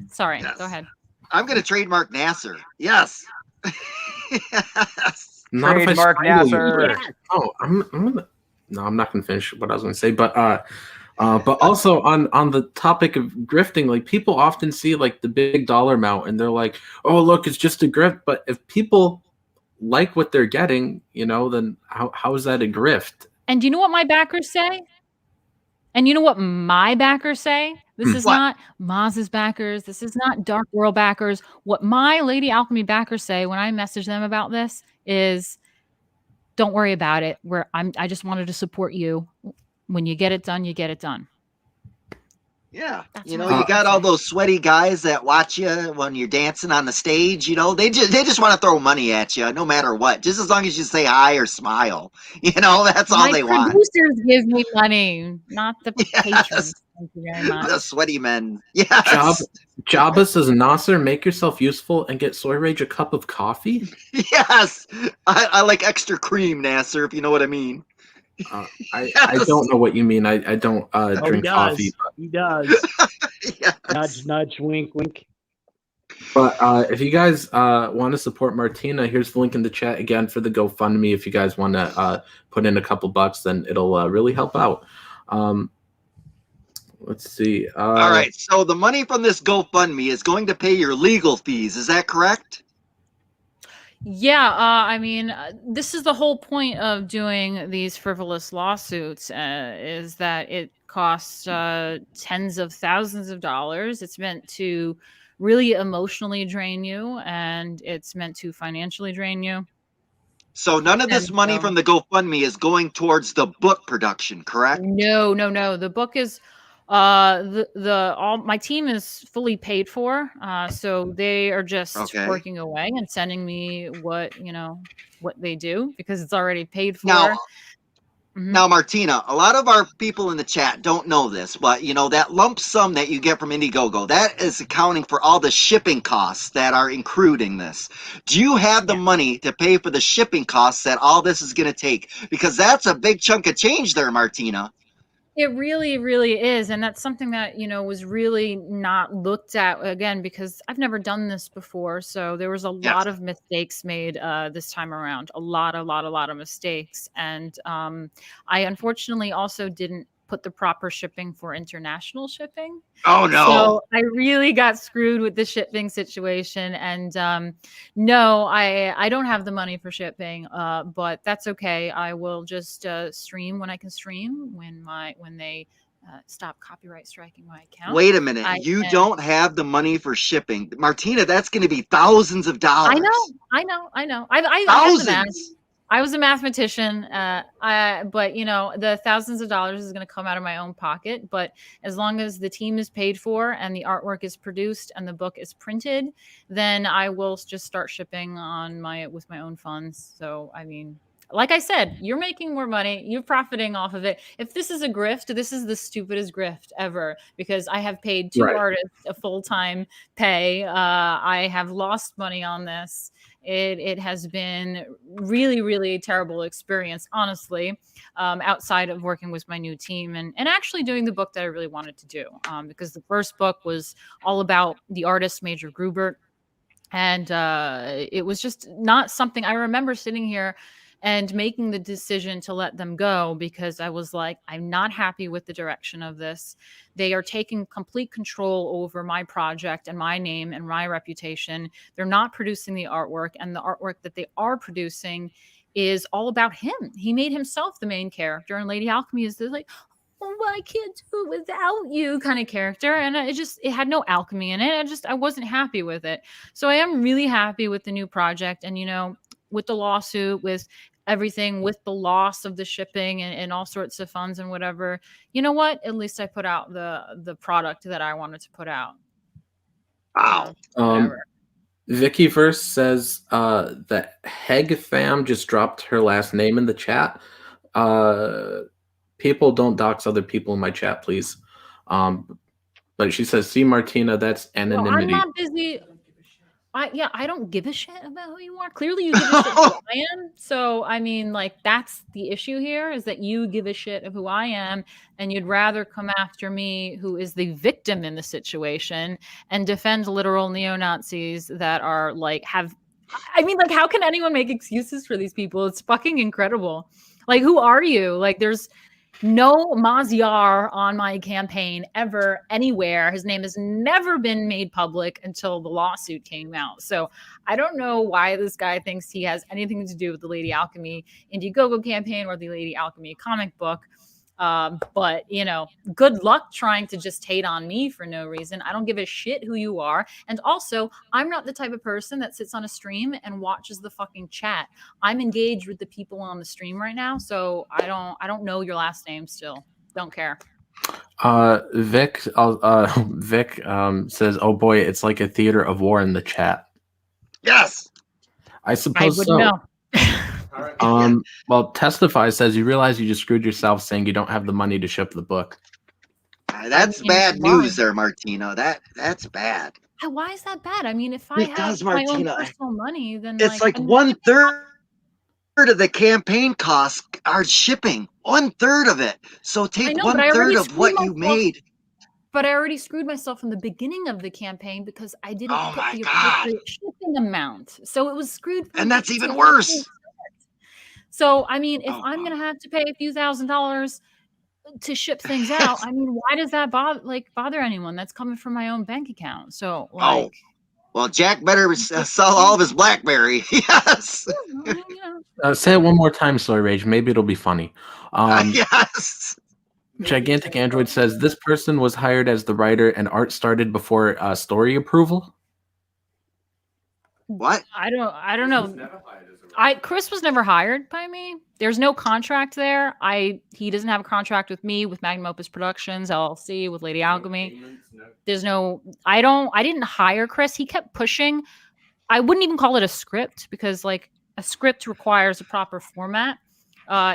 Sorry, Yes. Go ahead. I'm going to trademark Nasser. Yes. Not Trademark Nasser. Oh, I'm not going to finish what I was going to say, but also on the topic of grifting, like people often see like the big dollar amount and they're like, oh, look, it's just a grift. But if people like what they're getting, then how is that a grift? And do you know what my backers say? And you know what my backers say? This is not Maz's backers. This is not Dark World backers. What my Lady Alchemy backers say when I message them about this is, don't worry about it. I just wanted to support you. When you get it done, you get it done. Yeah, That's you what know, I you have to got all say. those sweaty guys that watch you when you're dancing on the stage. You know, they just want to throw money at you, no matter what. Just as long as you say hi or smile, you know, that's all My they want. producers give me money, not the patrons. Yes, Thank you very the much. sweaty men. Job Yes, Jabba says, Nasser, make yourself useful and get Soy Rage a cup of coffee. yes. I like extra cream, Nasser, if you know what I mean. I Yes, don't know what you mean. I don't Oh, he drink coffee. does. He does. yes. Nudge, nudge, wink, wink. But if you guys want to support Martina, here's the link in the chat again for the GoFundMe. If you guys want to put in a couple bucks, then it'll really help out. Let's see. All right, so the money from this GoFundMe is going to pay your legal fees. Is that correct? Yeah, I mean, this is the whole point of doing these frivolous lawsuits, is that it costs tens of thousands of dollars. It's meant to really emotionally drain you, and it's meant to financially drain you. So none of this And money so, from the GoFundMe is going towards the book production, correct? no, no, no. The book is the all my team is fully paid for. So they are just Okay. working away and sending me what they do because it's already paid Now, for. Mhm. now, Martina, a lot of our people in the chat don't know this, but you know that lump sum that you get from Indiegogo, that is accounting for all the shipping costs that are including this. Do you have the Yeah. money to pay for the shipping costs that all this is going to take? Because that's a big chunk of change there, Martina. It really, really is. And that's something that, was really not looked at again because I've never done this before. So there was a Yes. lot of mistakes made this time around. A lot of mistakes. And I unfortunately also didn't put the proper shipping for international shipping. Oh no. So I really got screwed with the shipping situation. And no, I don't have the money for shipping, but that's okay. I will just stream when I can stream when they stop copyright striking my account. Wait a minute. I You can. don't have the money for shipping. Martina, that's going to be thousands of dollars. I know. I have the math. Thousands. I was a mathematician, but the thousands of dollars is going to come out of my own pocket. But as long as the team is paid for and the artwork is produced and the book is printed, then I will just start shipping with my own funds. So I mean, like I said, you're making more money, you're profiting off of it. If this is a grift, this is the stupidest grift ever because I have paid two Right. artists a full-time pay. I have lost money on this. It has been really, really terrible experience, honestly, outside of working with my new team and actually doing the book that I really wanted to do. Because the first book was all about the artist Major Grubert. And it was just not something I remember sitting here and making the decision to let them go because I was like, I'm not happy with the direction of this. They are taking complete control over my project and my name and my reputation. They're not producing the artwork, and the artwork that they are producing is all about him. He made himself the main character, and Lady Alchemy is like, oh, I can't do it without you kind of character. And it had no alchemy in it. I wasn't happy with it. So I am really happy with the new project. And, with the lawsuit, with everything, with the loss of the shipping and all sorts of funds and whatever, you know what? At least I put out the product that I wanted to put out. Wow. Whatever. Vicky Verse says that Heg Fam just dropped her last name in the chat. People don't dox other people in my chat, please. But she says, see, Martina, that's No, anonymity. I'm not busy. I don't give a shit about who you are. Clearly you give a shit who I am. So I mean, like, that's the issue here, is that you give a shit of who I am and you'd rather come after me, who is the victim in the situation, and defend literal neo-Nazis that are like how can anyone make excuses for these people? It's fucking incredible. Like, who are you? Like, there's no Maziar on my campaign ever, anywhere. His name has never been made public until the lawsuit came out. So I don't know why this guy thinks he has anything to do with the Lady Alchemy Indiegogo campaign or the Lady Alchemy comic book. But good luck trying to just hate on me for no reason. I don't give a shit who you are. And also, I'm not the type of person that sits on a stream and watches the fucking chat. I'm engaged with the people on the stream right now, so I don't know your last name still. Don't care. Vic says, "Oh boy, it's like a theater of war" in the chat. Yes. I suppose wouldn't know. Well, Testify says you realize you just screwed yourself saying you don't have the money to ship the book. That's bad news there, Martina. That's bad. Why is that bad? I mean, if I Because, have my own Martina, personal money, then it's like 1/3 of the campaign costs are shipping. 1/3 of it. So take 1/3 of what you made. But I already screwed myself in the beginning of the campaign because I didn't Oh put my the God. appropriate shipping amount. So it was screwed. And that's even worse. So, I mean, if I'm going to have to pay a few $1,000s to ship things out, I mean, why does that bother anyone? That's coming from my own bank account. So, like, well, Jack better sell all of his BlackBerry. Yes. Say it one more time, Soy Rage. Maybe it'll be funny. Yes. Gigantic Android says this person was hired as the writer and art started before story approval. What? I don't know. Chris was never hired by me. There's no contract there. He doesn't have a contract with me, with Magnum Opus Productions, LLC, with Lady Alchemy. There's no, I didn't hire Chris. He kept pushing. I wouldn't even call it a script because like a script requires a proper format.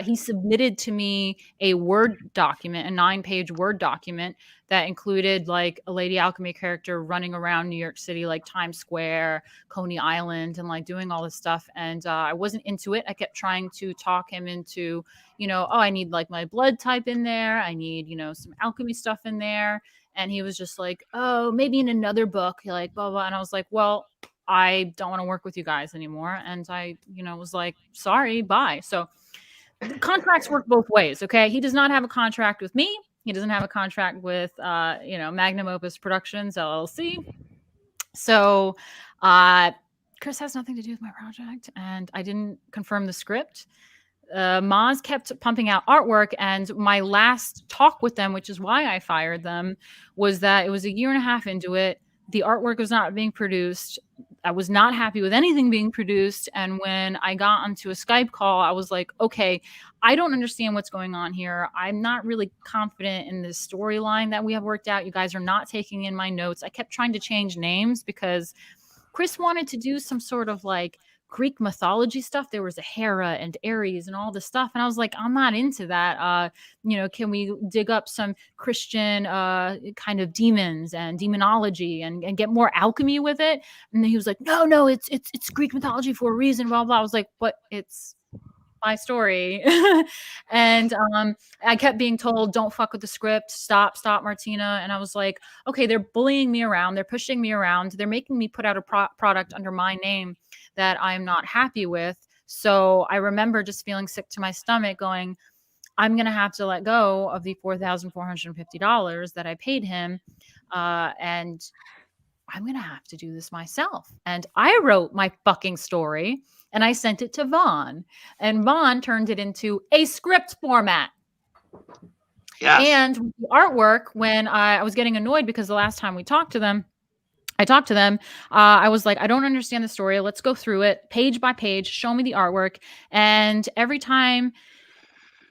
He submitted to me a Word document, a 9-page Word document that included like a Lady Alchemy character running around New York City, like Times Square, Coney Island, and like doing all this stuff. And I wasn't into it. I kept trying to talk him into, I need like my blood type in there. I need, some alchemy stuff in there. And he was just like, oh, maybe in another book, like blah, blah. And I was like, well, I don't want to work with you guys anymore. And I, was like, sorry, bye. So contracts work both ways. Okay. He does not have a contract with me. He doesn't have a contract with, Magnum Opus Productions, LLC. So, Chris has nothing to do with my project and I didn't confirm the script. Maz kept pumping out artwork, and my last talk with them, which is why I fired them, was that it was 1.5 years into it. The artwork was not being produced. I was not happy with anything being produced. And when I got onto a Skype call, I was like, okay, I don't understand what's going on here. I'm not really confident in this storyline that we have worked out. You guys are not taking in my notes. I kept trying to change names because Chris wanted to do some sort of like Greek mythology stuff. There was a Hera and Ares and all this stuff. And I was like, I'm not into that. Can we dig up some Christian kind of demons and demonology and get more alchemy with it? And then he was like, no, it's Greek mythology for a reason, blah, blah. I was like, but it's my story. And I kept being told, don't fuck with the script. Stop, Martina. And I was like, okay, they're bullying me around. They're pushing me around. They're making me put out a product under my name that I'm not happy with. So I remember just feeling sick to my stomach going, I'm going to have to let go of the $4,450 that I paid him. And I'm going to have to do this myself. And I wrote my fucking story and I sent it to Vaughn, and Vaughn turned it into a script format. Yes. And with the artwork, when I was getting annoyed because the last time I talked to them, I was like, I don't understand the story. Let's go through it page by page. Show me the artwork. And every time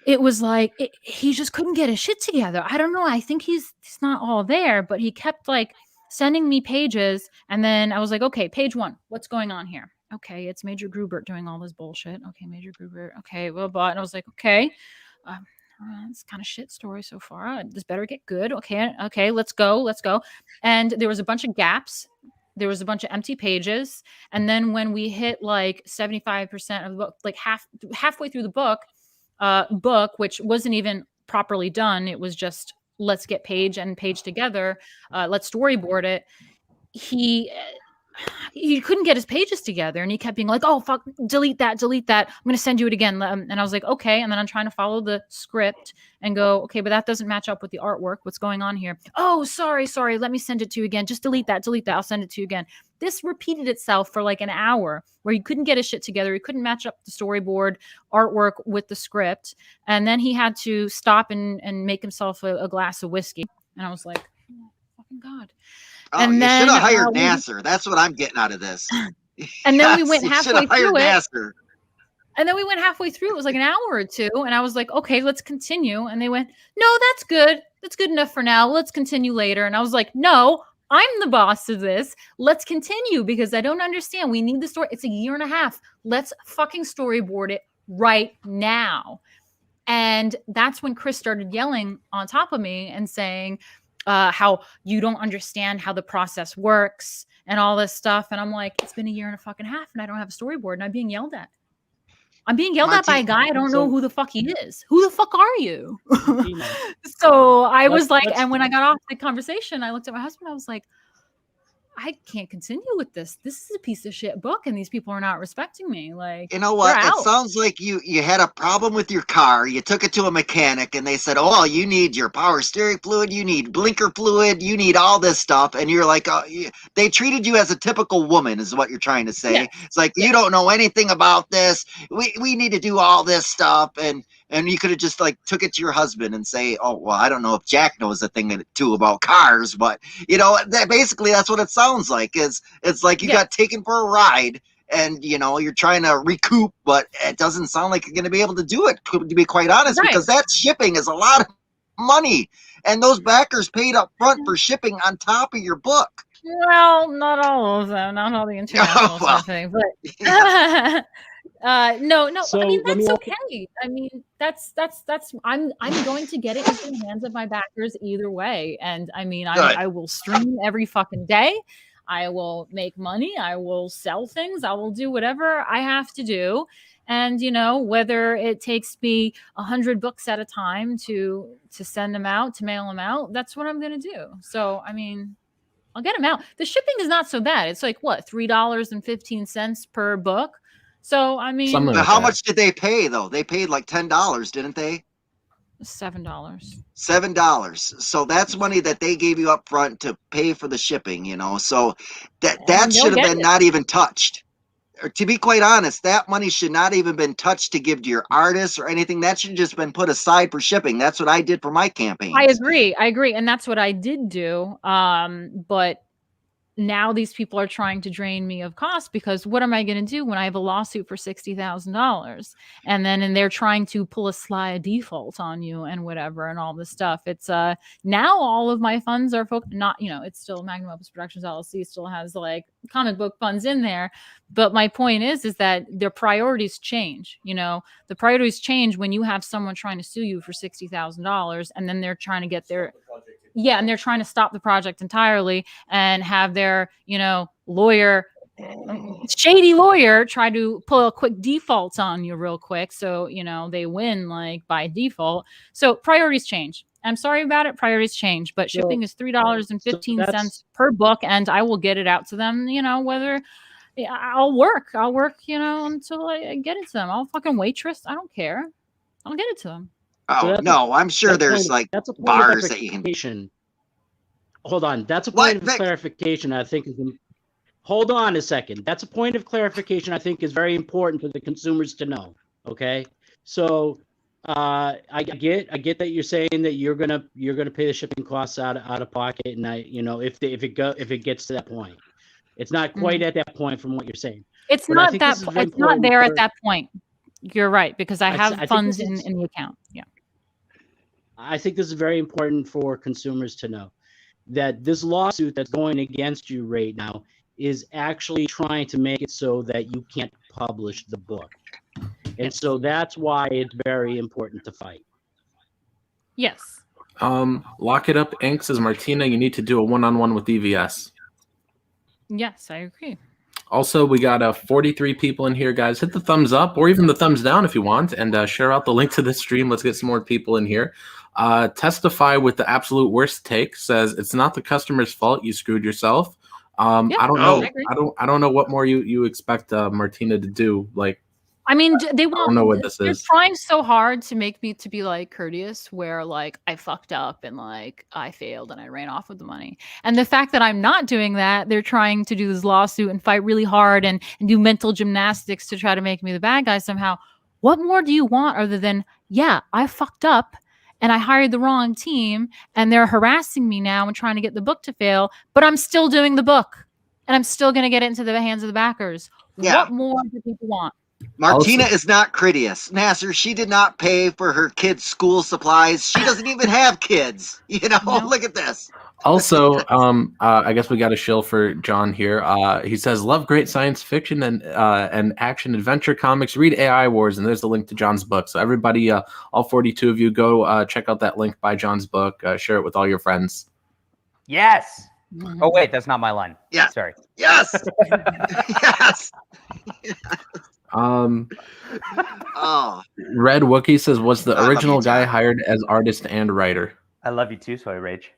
it was like, he just couldn't get his shit together. I don't know. I think he's not all there, but he kept like sending me pages. And then I was like, okay, page 1, what's going on here? Okay, it's Major Grubert doing all this bullshit. Okay, Major Grubert. Okay, well, but and I was like, okay, it's kind of shit story so far. This better get good. Okay, let's go. And there was a bunch of gaps. There was a bunch of empty pages. And then when we hit like 75% of the book, like halfway through the book, which wasn't even properly done, it was just let's get page and page together. Let's storyboard it. He couldn't get his pages together and he kept being like, oh, fuck, delete that. I'm going to send you it again. And I was like, okay. And then I'm trying to follow the script and go, okay, but that doesn't match up with the artwork. What's going on here? Oh, sorry. Let me send it to you again. Just delete that. I'll send it to you again. This repeated itself for like an hour where he couldn't get his shit together. He couldn't match up the storyboard artwork with the script. And then he had to stop and make himself a glass of whiskey. And I was like, oh, fucking God. Oh, and you should have hired Nasser. That's what I'm getting out of this. And then we went halfway through it. Nasser. And then we went halfway through. It was like an hour or two. And I was like, okay, let's continue. And they went, no, that's good. That's good enough for now. Let's continue later. And I was like, no, I'm the boss of this. Let's continue because I don't understand. We need the story. It's a year and a half. Let's fucking storyboard it right now. And that's when Chris started yelling on top of me and saying how you don't understand how the process works and all this stuff. And I'm like, it's been a year and a fucking half and I don't have a storyboard and I'm being yelled at. I'm being yelled at by a guy. I don't know who the fuck he is. Who the fuck are you? So I was like, and when I got off the conversation, I looked at my husband. I was like, I can't continue with this. This is a piece of shit book, and these people are not respecting me. Like, you know what? It sounds like you had a problem with your car. You took it to a mechanic, and they said, "Oh, you need your power steering fluid. You need blinker fluid. You need all this stuff." And you're like, they treated you as a typical woman, is what you're trying to say. Yeah. It's like you don't know anything about this. We need to do all this stuff, and you could have just like took it to your husband and say, "Oh, well, I don't know if Jack knows a thing or two about cars, but you know, basically that's what it sounds like. It's like you got taken for a ride, and you know you're trying to recoup, but it doesn't sound like you're going to be able to do it. To be quite honest, because that shipping is a lot of money, and those backers paid up front for shipping on top of your book. Well, not all of them, not all the international stuff, but. No. So, I mean, that's okay. I mean, that's. I'm going to get it into the hands of my backers either way, and I mean, I will stream every fucking day. I will make money. I will sell things. I will do whatever I have to do, and you know, whether it takes me 100 books at a time to send them out, to mail them out, that's what I'm going to do. So, I mean. I'll get them out. The shipping is not so bad. It's like what, $3.15 per book. So I mean, how much did they pay though? They paid like $10, didn't they? $7. $7. So that's money that they gave you up front to pay for the shipping. You know, so that should have been not even touched. Or to be quite honest, that money should not even been touched to give to your artists or anything. That should have just been put aside for shipping. That's what I did for my campaign. I agree, and that's what I did do. But now these people are trying to drain me of costs because what am I going to do when I have a lawsuit for $60,000 and they're trying to pull a slide default on you and whatever and all this stuff. It's now all of my funds are not, you know, it's still Magnum Opus Productions LLC still has like comic book funds in there. But my point is that their priorities change. You know, the priorities change when you have someone trying to sue you for $60,000 and then they're trying to get their and they're trying to stop the project entirely and have their, you know, shady lawyer try to pull a quick default on you real quick. So, you know, they win like by default. So priorities change. I'm sorry about it. Priorities change, but shipping is $3.15 per book and I will get it out to them, you know, whether I'll work, you know, until I get it to them. I'll fucking waitress. I don't care. I'll get it to them. Oh, no, I'm sure there's like bars that you can. Hold on. That's a point of clarification, I think. Hold on a second. That's a point of clarification I think is very important for the consumers to know. Okay. So I get that you're saying that you're gonna pay the shipping costs out of pocket, and you know, if it gets to that point. It's not quite at that point from what you're saying. It's not that it's not there at that point. You're right, because I have funds in the account. Yeah. I think this is very important for consumers to know that this lawsuit that's going against you right now is actually trying to make it so that you can't publish the book. And so that's why it's very important to fight. Yes. Lock It Up Inc. says, Martina, you need to do a one-on-one with EVS. Yes, I agree. Also, we got 43 people in here, guys. Hit the thumbs up or even the thumbs down if you want, and share out the link to this stream. Let's get some more people in here. Testify with the absolute worst take says it's not the customer's fault. You screwed yourself. I don't know. I don't know what more you expect Martina to do. Like, I mean, they won't. I don't know what this they're is. Trying so hard to make me to be like courteous, where like I fucked up and like I failed and I ran off with the money. And the fact that I'm not doing that, they're trying to do this lawsuit and fight really hard and do mental gymnastics to try to make me the bad guy somehow. What more do you want other than, yeah, I fucked up and I hired the wrong team and they're harassing me now and trying to get the book to fail, but I'm still doing the book and I'm still going to get it into the hands of the backers. Yeah. What more do people want? Martina is not Critias. Nasser, she did not pay for her kids' school supplies. She doesn't even have kids. You know, look at this. Also, I guess we got a shill for John here. He says, "Love great science fiction and action adventure comics. Read AI Wars," and there's the link to John's book. So everybody, all 42 of you, go check out that link. Buy John's book. Share it with all your friends. Yes. Oh wait, that's not my line. Yeah. Sorry. Yes. Yes. Red Wookie says, "Was the original guy hired as artist and writer?" I love you too, Soy Rage.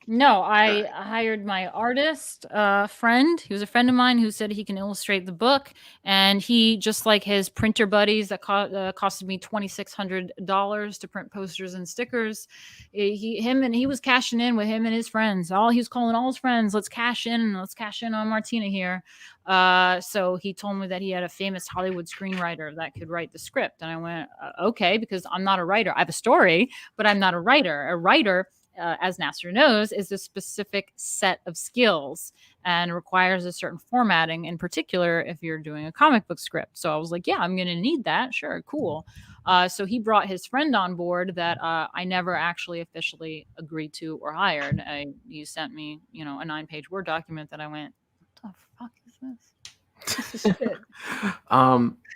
No, I hired my artist friend. He was a friend of mine who said he can illustrate the book, and he, just like his printer buddies that costed me $2,600 to print posters and stickers. He was cashing in with him and his friends. He was calling all his friends, "Let's cash in on Martina here." So he told me that he had a famous Hollywood screenwriter that could write the script, and I went, okay, because I'm not a writer. I have a story, but I'm not a writer. A writer, as Nasser knows, is a specific set of skills and requires a certain formatting, in particular if you're doing a comic book script. So I was like, yeah, I'm going to need that. Sure, cool. So he brought his friend on board that I never actually officially agreed to or hired. You sent me, a 9-page Word document that I went, what the fuck is this? This is shit.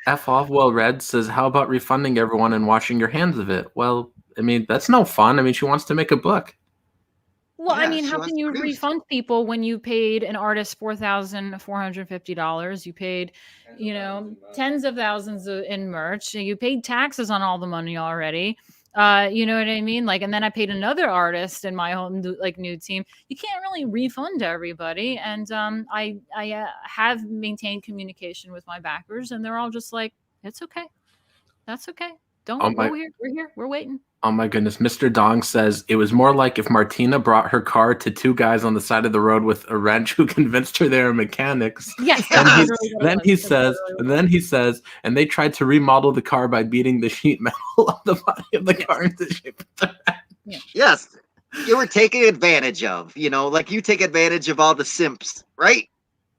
F off. Well, Red says, "How about refunding everyone and washing your hands of it?" Well, I mean, that's no fun. I mean, she wants to make a book. Well, I mean, how can you refund people when you paid an artist $4,450? You paid, tens of thousands in merch. You paid taxes on all the money already. You know what I mean? Like, and then I paid another artist in my own new team. You can't really refund everybody. And I have maintained communication with my backers, and they're all just like, "It's okay, that's okay. We're here. We're waiting." Oh my goodness. Mr. Dong says, "It was more like if Martina brought her car to two guys on the side of the road with a wrench who convinced her they were mechanics." Yes. Then he says, "And they tried to remodel the car by beating the sheet metal of the body of the car into shape." Yes. You were taken advantage of, like you take advantage of all the simps, right?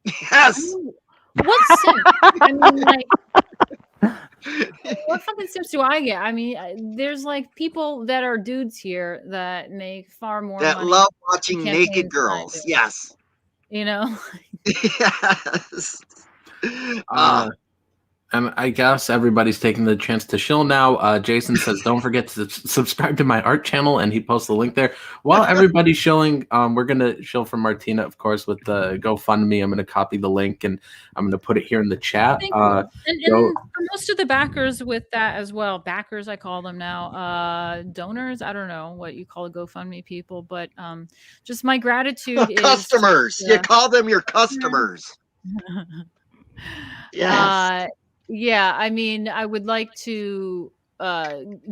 Yes. What simp? I mean, like, what fucking simps do I get? I mean, there's like people that are dudes here that make far more that money love watching naked girls. Yes. Yes. And I guess everybody's taking the chance to shill now. Jason says, "Don't forget to subscribe to my art channel," and he posts the link there. While everybody's shilling, we're going to shill for Martina, of course, with the GoFundMe. I'm going to copy the link, and I'm going to put it here in the chat. And for most of the backers with that as well, backers, I call them now, donors, I don't know what you call a GoFundMe people, but just my gratitude is... Customers! You call them your customers! Yes. Yeah, I mean, I would like to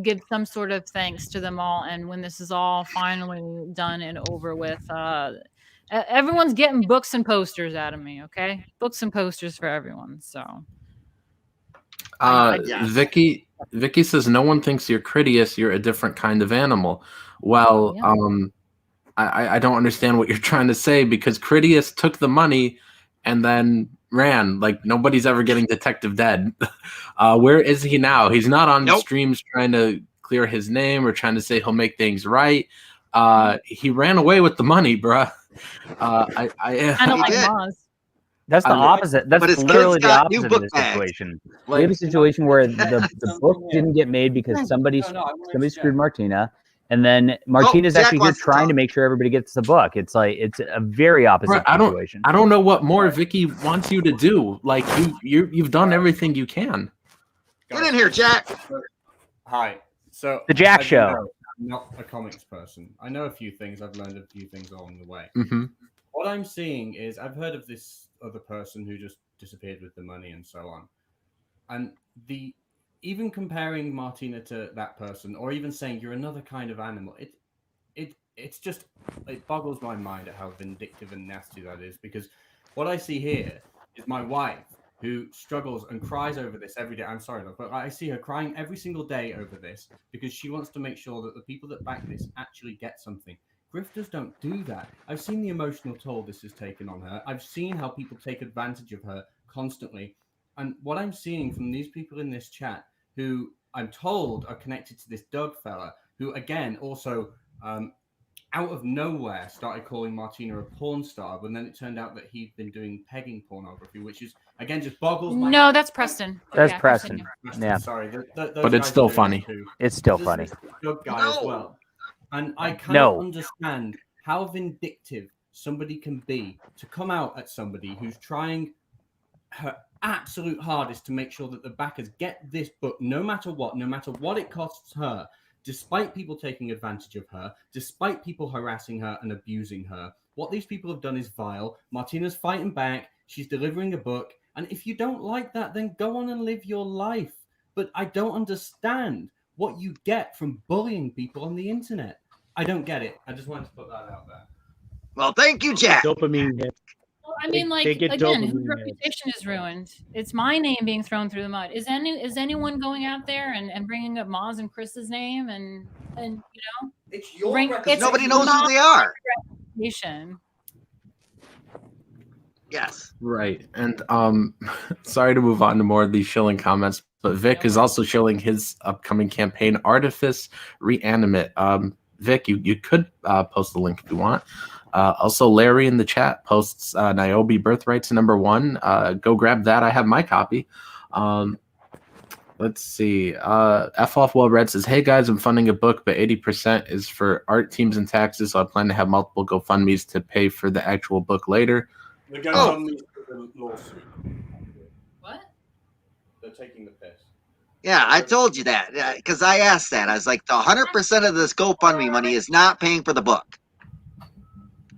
give some sort of thanks to them all. And when this is all finally done and over with, everyone's getting books and posters out of me, okay? Books and posters for everyone. So, Vicky says, "No one thinks you're Critias. You're a different kind of animal." Well, I don't understand what you're trying to say, because Critias took the money and then ran. Like, nobody's ever getting Detective Dead. Where is he now? He's not on streams trying to clear his name or trying to say he'll make things right. He ran away with the money, bruh. I kind of like Moz. That's the opposite. That's literally the opposite of this situation. We have a situation where the book didn't get made because somebody screwed Martina. And then Martina's actually here trying to make sure everybody gets the book. It's like, it's a very opposite situation. I don't know what more Vicky wants you to do. Like, you've done everything you can. Get in here, Jack. Hi. So the Jack Show. I'm not a comics person. I know a few things. I've learned a few things along the way. Mm-hmm. What I'm seeing is I've heard of this other person who just disappeared with the money and so on. And even comparing Martina to that person, or even saying you're another kind of animal, it boggles my mind at how vindictive and nasty that is. Because what I see here is my wife, who struggles and cries over this every day. I'm sorry, but I see her crying every single day over this because she wants to make sure that the people that back this actually get something. Grifters don't do that. I've seen the emotional toll this has taken on her. I've seen how people take advantage of her constantly. And what I'm seeing from these people in this chat, who I'm told are connected to this Doug fella, who again also out of nowhere started calling Martina a porn star, but then it turned out that he'd been doing pegging pornography, which is again just boggles my. No, that's Preston. That's Okay, Preston. Yeah. Sorry, those But it's guys still are doing funny. it too. It's still This funny. is this Doug guy as well, and I can't No. understand how vindictive somebody can be to come out at somebody who's trying her absolute hardest to make sure that the backers get this book no matter what it costs her, despite people taking advantage of her, despite people harassing her and abusing her. What these people have done is vile. Martina's fighting back. She's delivering a book. And if you don't like that, then go on and live your life. But I don't understand what you get from bullying people on the internet. I don't get it. I just wanted to put that out there. Well, thank you, Jack. Dopamine hit. Well, I mean, like, they get again, dopamine whose hits. reputation is ruined? It's my name being thrown through the mud. Is anyone going out there and bringing up Moz and Chris's name and you know? It's your It's Nobody knows who my they are. reputation. Yes. Right. And sorry to move on to more of these shilling comments, but Vic is also shilling his upcoming campaign, Artifice Reanimate. Vic, you could post the link if you want. Also, Larry in the chat posts Niobe Birthrights #1. Go grab that. I have my copy. Let's see. F off Well Read says, "Hey guys, I'm funding a book, but 80% is for art teams and taxes. So I plan to have multiple GoFundMe's to pay for the actual book later." The GoFundMe for the lawsuit. What? They're taking the piss. Yeah, I told you that because I asked that. I was like, the 100% of this GoFundMe money is not paying for the book.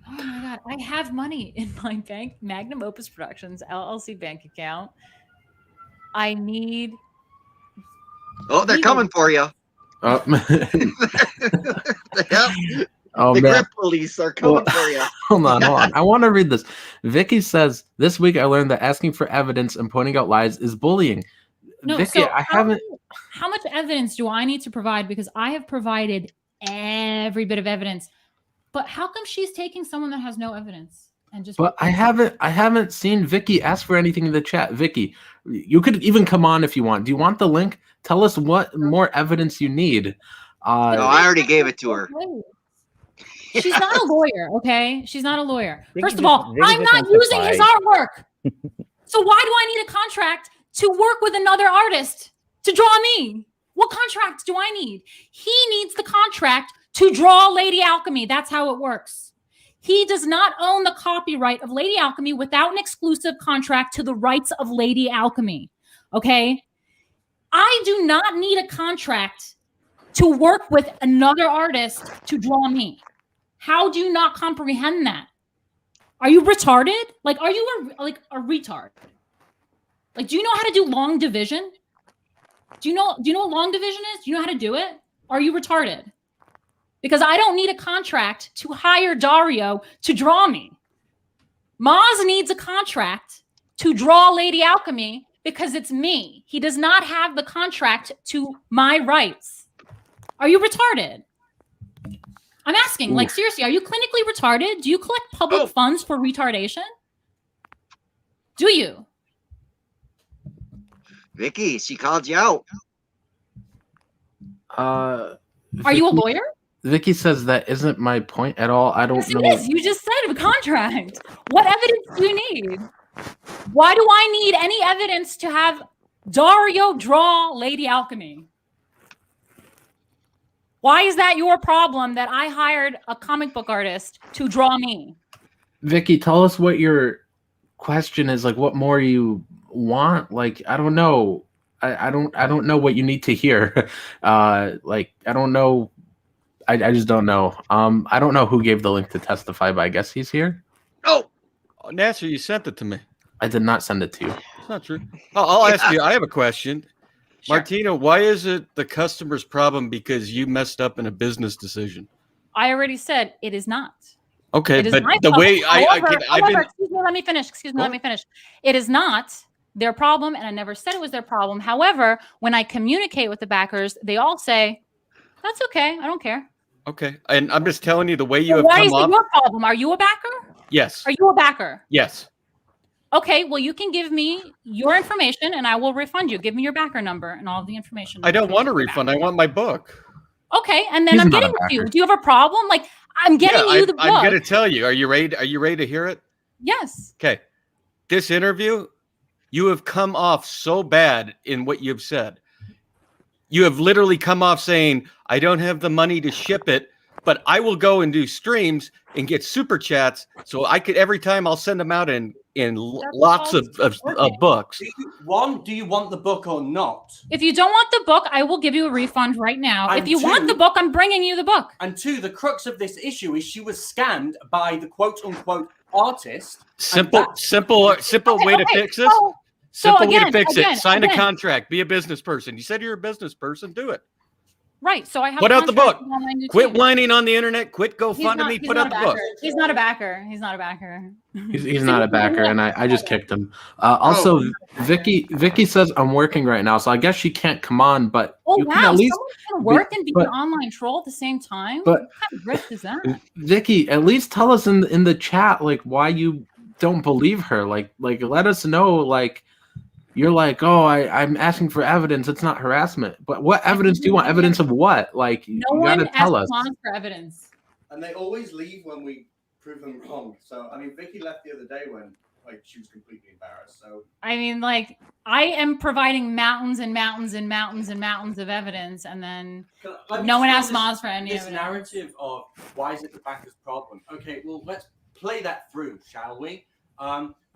Oh my God, I have money in my bank, Magnum Opus Productions LLC bank account. I need. Oh, they're coming for you. Oh, Yep. oh The man. grip police are coming for you. Hold on. I want to read this. Vicky says, "This week I learned that asking for evidence and pointing out lies is bullying." No, Vicky, so I haven't. how much evidence do I need to provide? Because I have provided every bit of evidence. But how come she's taking someone that has no evidence and just? But I haven't seen Vicky ask for anything in the chat. Vicky, you could even come on if you want. Do you want the link? Tell us what more evidence you need. No, I already gave it to her. She's not a lawyer, okay? She's not a lawyer. Vicky First of just- all, Vicky I'm just not wants to using his fight. artwork. So why do I need a contract to work with another artist to draw me? What contract do I need? He needs the contract to draw Lady Alchemy. That's how it works. He does not own the copyright of Lady Alchemy without an exclusive contract to the rights of Lady Alchemy. Okay? I do not need a contract to work with another artist to draw me. How do you not comprehend that? Are you retarded? Like, are you a retard? Like, do you know how to do long division? Do you know what long division is? Do you know how to do it? Are you retarded? Because I don't need a contract to hire Dario to draw me. Maz needs a contract to draw Lady Alchemy because it's me. He does not have the contract to my rights. Are you retarded? I'm asking, like, seriously, are you clinically retarded? Do you collect public funds for retardation? Do you? Vicky, she called you out. Are you a lawyer? Vicky says that isn't my point at all. I don't Yes, know. it is. You just said a contract. What evidence do you need? Why do I need any evidence to have Dario draw Lady Alchemy? Why is that your problem that I hired a comic book artist to draw me? Vicky, tell us what your question is. Like, what more you want? Like, I don't know. I don't know what you need to hear. Like, I don't know. I just don't know. I don't know who gave the link to testify, but I guess he's here. Oh, Nasser, you sent it to me. I did not send it to you. It's not true. I'll ask you. I have a question. Sure. Martina, why is it the customer's problem because you messed up in a business decision? I already said it is not. Okay, It is but my the problem. way I've been. Excuse me, let me finish. Let me finish. It is not their problem, and I never said it was their problem. However, when I communicate with the backers, they all say, "That's okay. I don't care." Okay, and I'm just telling you the way you So have why come is it off. your problem? Are you a backer? Yes. Are you a backer? Yes. Okay, well, you can give me your information and I will refund you. Give me your backer number and all the information. I don't want a refund. I want my book. Okay, and then He's I'm not a getting it to you. backer. Do you have a problem? Like, I'm getting you the book. I'm going to tell you. Are you ready? Are you ready to hear it? Yes. Okay. This interview, you have come off so bad in what you've said. You have literally come off saying, I don't have the money to ship it, but I will go and do streams and get super chats. So I could, every time I'll send them out in lots of books. Do you want the book or not? If you don't want the book, I will give you a refund right now. And if you want the book, I'm bringing you the book. And two, the crux of this issue is she was scammed by the quote unquote artist. Simple way to fix this. Simple way to fix it. Sign a contract. Be a business person. You said you're a business person. Do it. Right. So I have put out the book. Quit whining on the internet. Quit GoFundMe. Put out the book. He's not a backer. He's not a backer. He's not a backer, and I just kicked him. Also, Vicky says I'm working right now, so I guess she can't come on. But oh you wow, can at least someone can work and be an online troll at the same time. But what kind of risk is that? Vicky, at least tell us in the chat like why you don't believe her. Like let us know. Like you're like, oh, I'm asking for evidence. It's not harassment. But what evidence do you want? Evidence of what? Like you gotta tell us. For evidence. And they always leave when we prove them wrong. So I mean, Vicky left the other day when like she was completely embarrassed. So I mean, like I am providing mountains and mountains and mountains and mountains of evidence, and then no one asks Moz for any this of it. narrative of why is it the backer's problem? Okay, well let's play that through, shall we?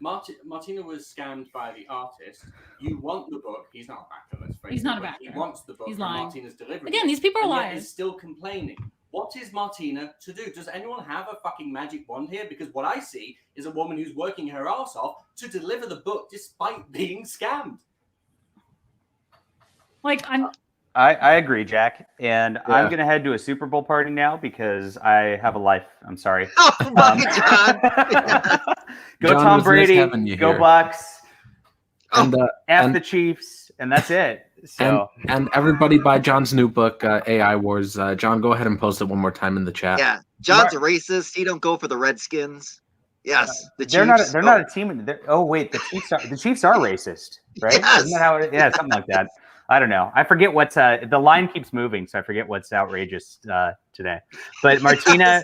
Martina was scammed by the artist. You want the book. He's not a backer. Let's face it. He's not a backer. He wants the book. He's lying. Martina's delivering. Again, these people are liars. He's still complaining. What is Martina to do? Does anyone have a fucking magic wand here? Because what I see is a woman who's working her ass off to deliver the book despite being scammed. Like I agree, Jack. And I'm going to head to a Super Bowl party now because I have a life. I'm sorry. Oh, my God. Go John, Tom was nice Brady. having you Go here. Bucks. And F the Chiefs. And that's it. So and everybody buy John's new book, AI Wars. John, go ahead and post it one more time in the chat. Yeah, John's a racist. He don't go for the Redskins. Yes, the they're Chiefs. not a team. Oh wait, the Chiefs are racist, right? Yes. Isn't that how it is? Yeah, something like that. I don't know. I forget what's the line keeps moving, so I forget what's outrageous today. But Martina,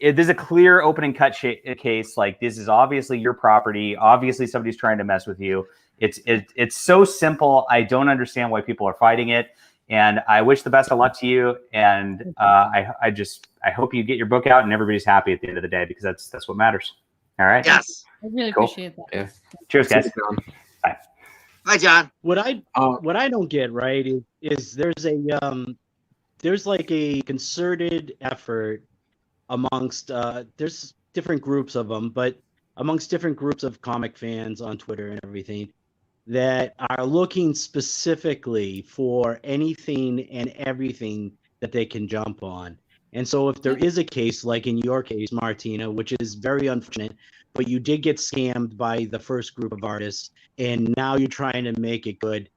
there's a clear open and cut case. Like this is obviously your property. Obviously, somebody's trying to mess with you. It's so simple. I don't understand why people are fighting it. And I wish the best of luck to you. And I hope you get your book out and everybody's happy at the end of the day because that's what matters. All right. Yes. I really appreciate that. Yeah. Cheers, guys. Bye. Hi, John. What I don't get right is there's like a concerted effort amongst there's different groups of them, but amongst different groups of comic fans on Twitter and everything that are looking specifically for anything and everything that they can jump on. And so if there is a case like in your case, Martina, which is very unfortunate, but you did get scammed by the first group of artists and now you're trying to make it good.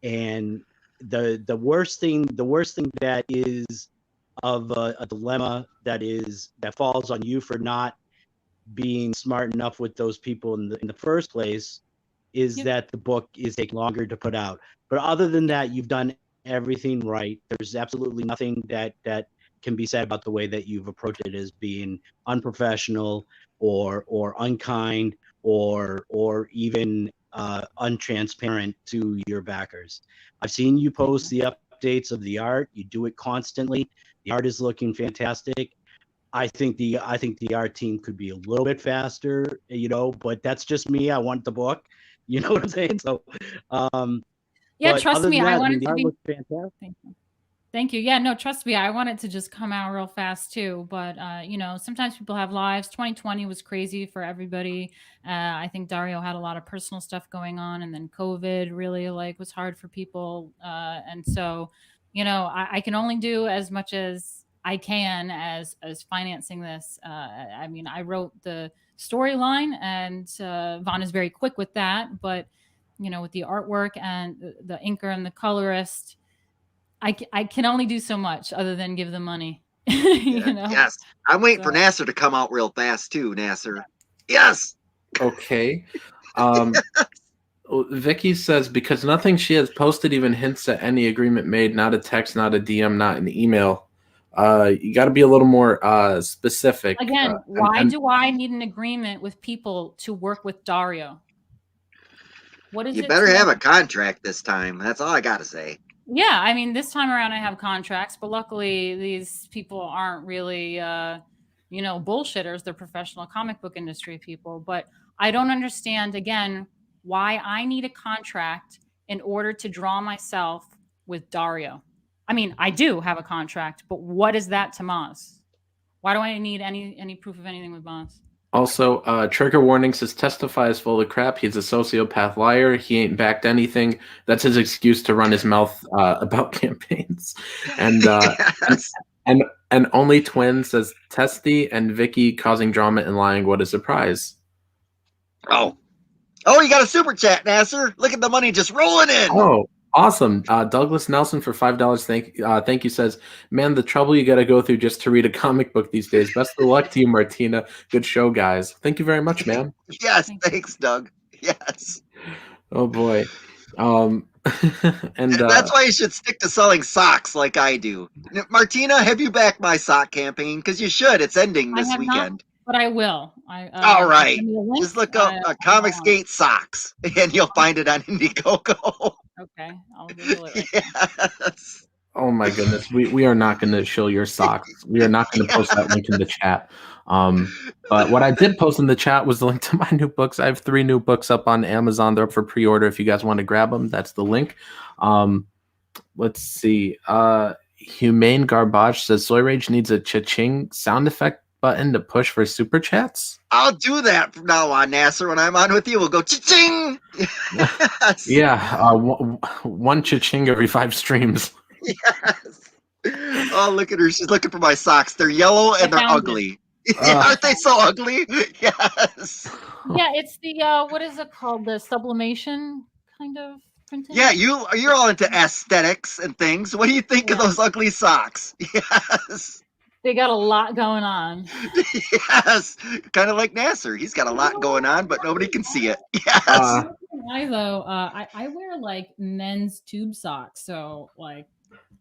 And the worst thing that is of a dilemma that falls on you for not being smart enough with those people in the first place is that the book is taking longer to put out. But other than that, you've done everything right. There's absolutely nothing that can be said about the way that you've approached it as being unprofessional or unkind or even untransparent to your backers. I've seen you post the updates of the art. You do it constantly. The art is looking fantastic. I think the art team could be a little bit faster, but that's just me. I want the book. You know what I'm saying? So, yeah, trust me. I want it to be fantastic. Thank you. Yeah, no, trust me. I want it to just come out real fast too. But sometimes people have lives. 2020 was crazy for everybody. I think Dario had a lot of personal stuff going on, and then COVID really was hard for people. And so, I can only do as much as I can as financing this. I mean, I wrote the storyline, and Vaughn is very quick with that. But with the artwork and the inker and the colorist, I can only do so much other than give them money. Yes, I'm waiting for Nasser to come out real fast too. Nasser, yes. Okay. Vicky says, because nothing she has posted even hints at any agreement made, not a text, not a DM, not an email. You got to be a little more specific. Again, why do I need an agreement with people to work with Dario? What is You it? better have a contract this time. That's all I got to say. Yeah, I mean, this time around I have contracts, but luckily these people aren't really, you know, bullshitters. They're professional comic book industry people. But I don't understand, again, why I need a contract in order to draw myself with Dario. I mean, I do have a contract, but what is that to Maz? Why do I need any proof of anything with Maz? Also, trigger warning says Testify is full of crap. He's a sociopath liar. He ain't backed anything. That's his excuse to run his mouth about campaigns. And Yes. and Only Twin says Testy and Vicky causing drama and lying. What a surprise. Oh, you got a super chat, Nasser. Look at the money just rolling in. Oh, awesome. Douglas Nelson for $5. Thank you. Says, man, the trouble you got to go through just to read a comic book these days. Best of luck to you, Martina. Good show, guys. Thank you very much, man. Yes, thanks, Doug. Yes. Oh boy. And that's why you should stick to selling socks like I do. Martina, have you backed my sock campaign? Because you should. It's ending this weekend. But I will. All right. Just look up Comicsgate socks, and you'll find it on Indiegogo. Okay, I'll Google it right now. Yes. Oh my goodness, we are not going to show your socks. We are not going to post that link in the chat. But what I did post in the chat was the link to my new books. I have 3 new books up on Amazon. They're up for pre-order. If you guys want to grab them, that's the link. Let's see. Humane Garbage says Soy Rage needs a cha-ching sound effect button to push for super chats. I'll do that from now on, Nasser. When I'm on with you, we'll go cha-ching. Yes. Yeah, one cha-ching every 5 streams. Yes. Oh, look at her. She's looking for my socks. They're yellow and they're ugly. Aren't they so ugly? Yes. Yeah, it's the what is it called? The sublimation kind of printing. Yeah, you're all into aesthetics and things. What do you think of those ugly socks? Yes. They got a lot going on. Yes. Kind of like Nasser. He's got a lot going on, but nobody can see it. Yes. Though, I wear like men's tube socks, so like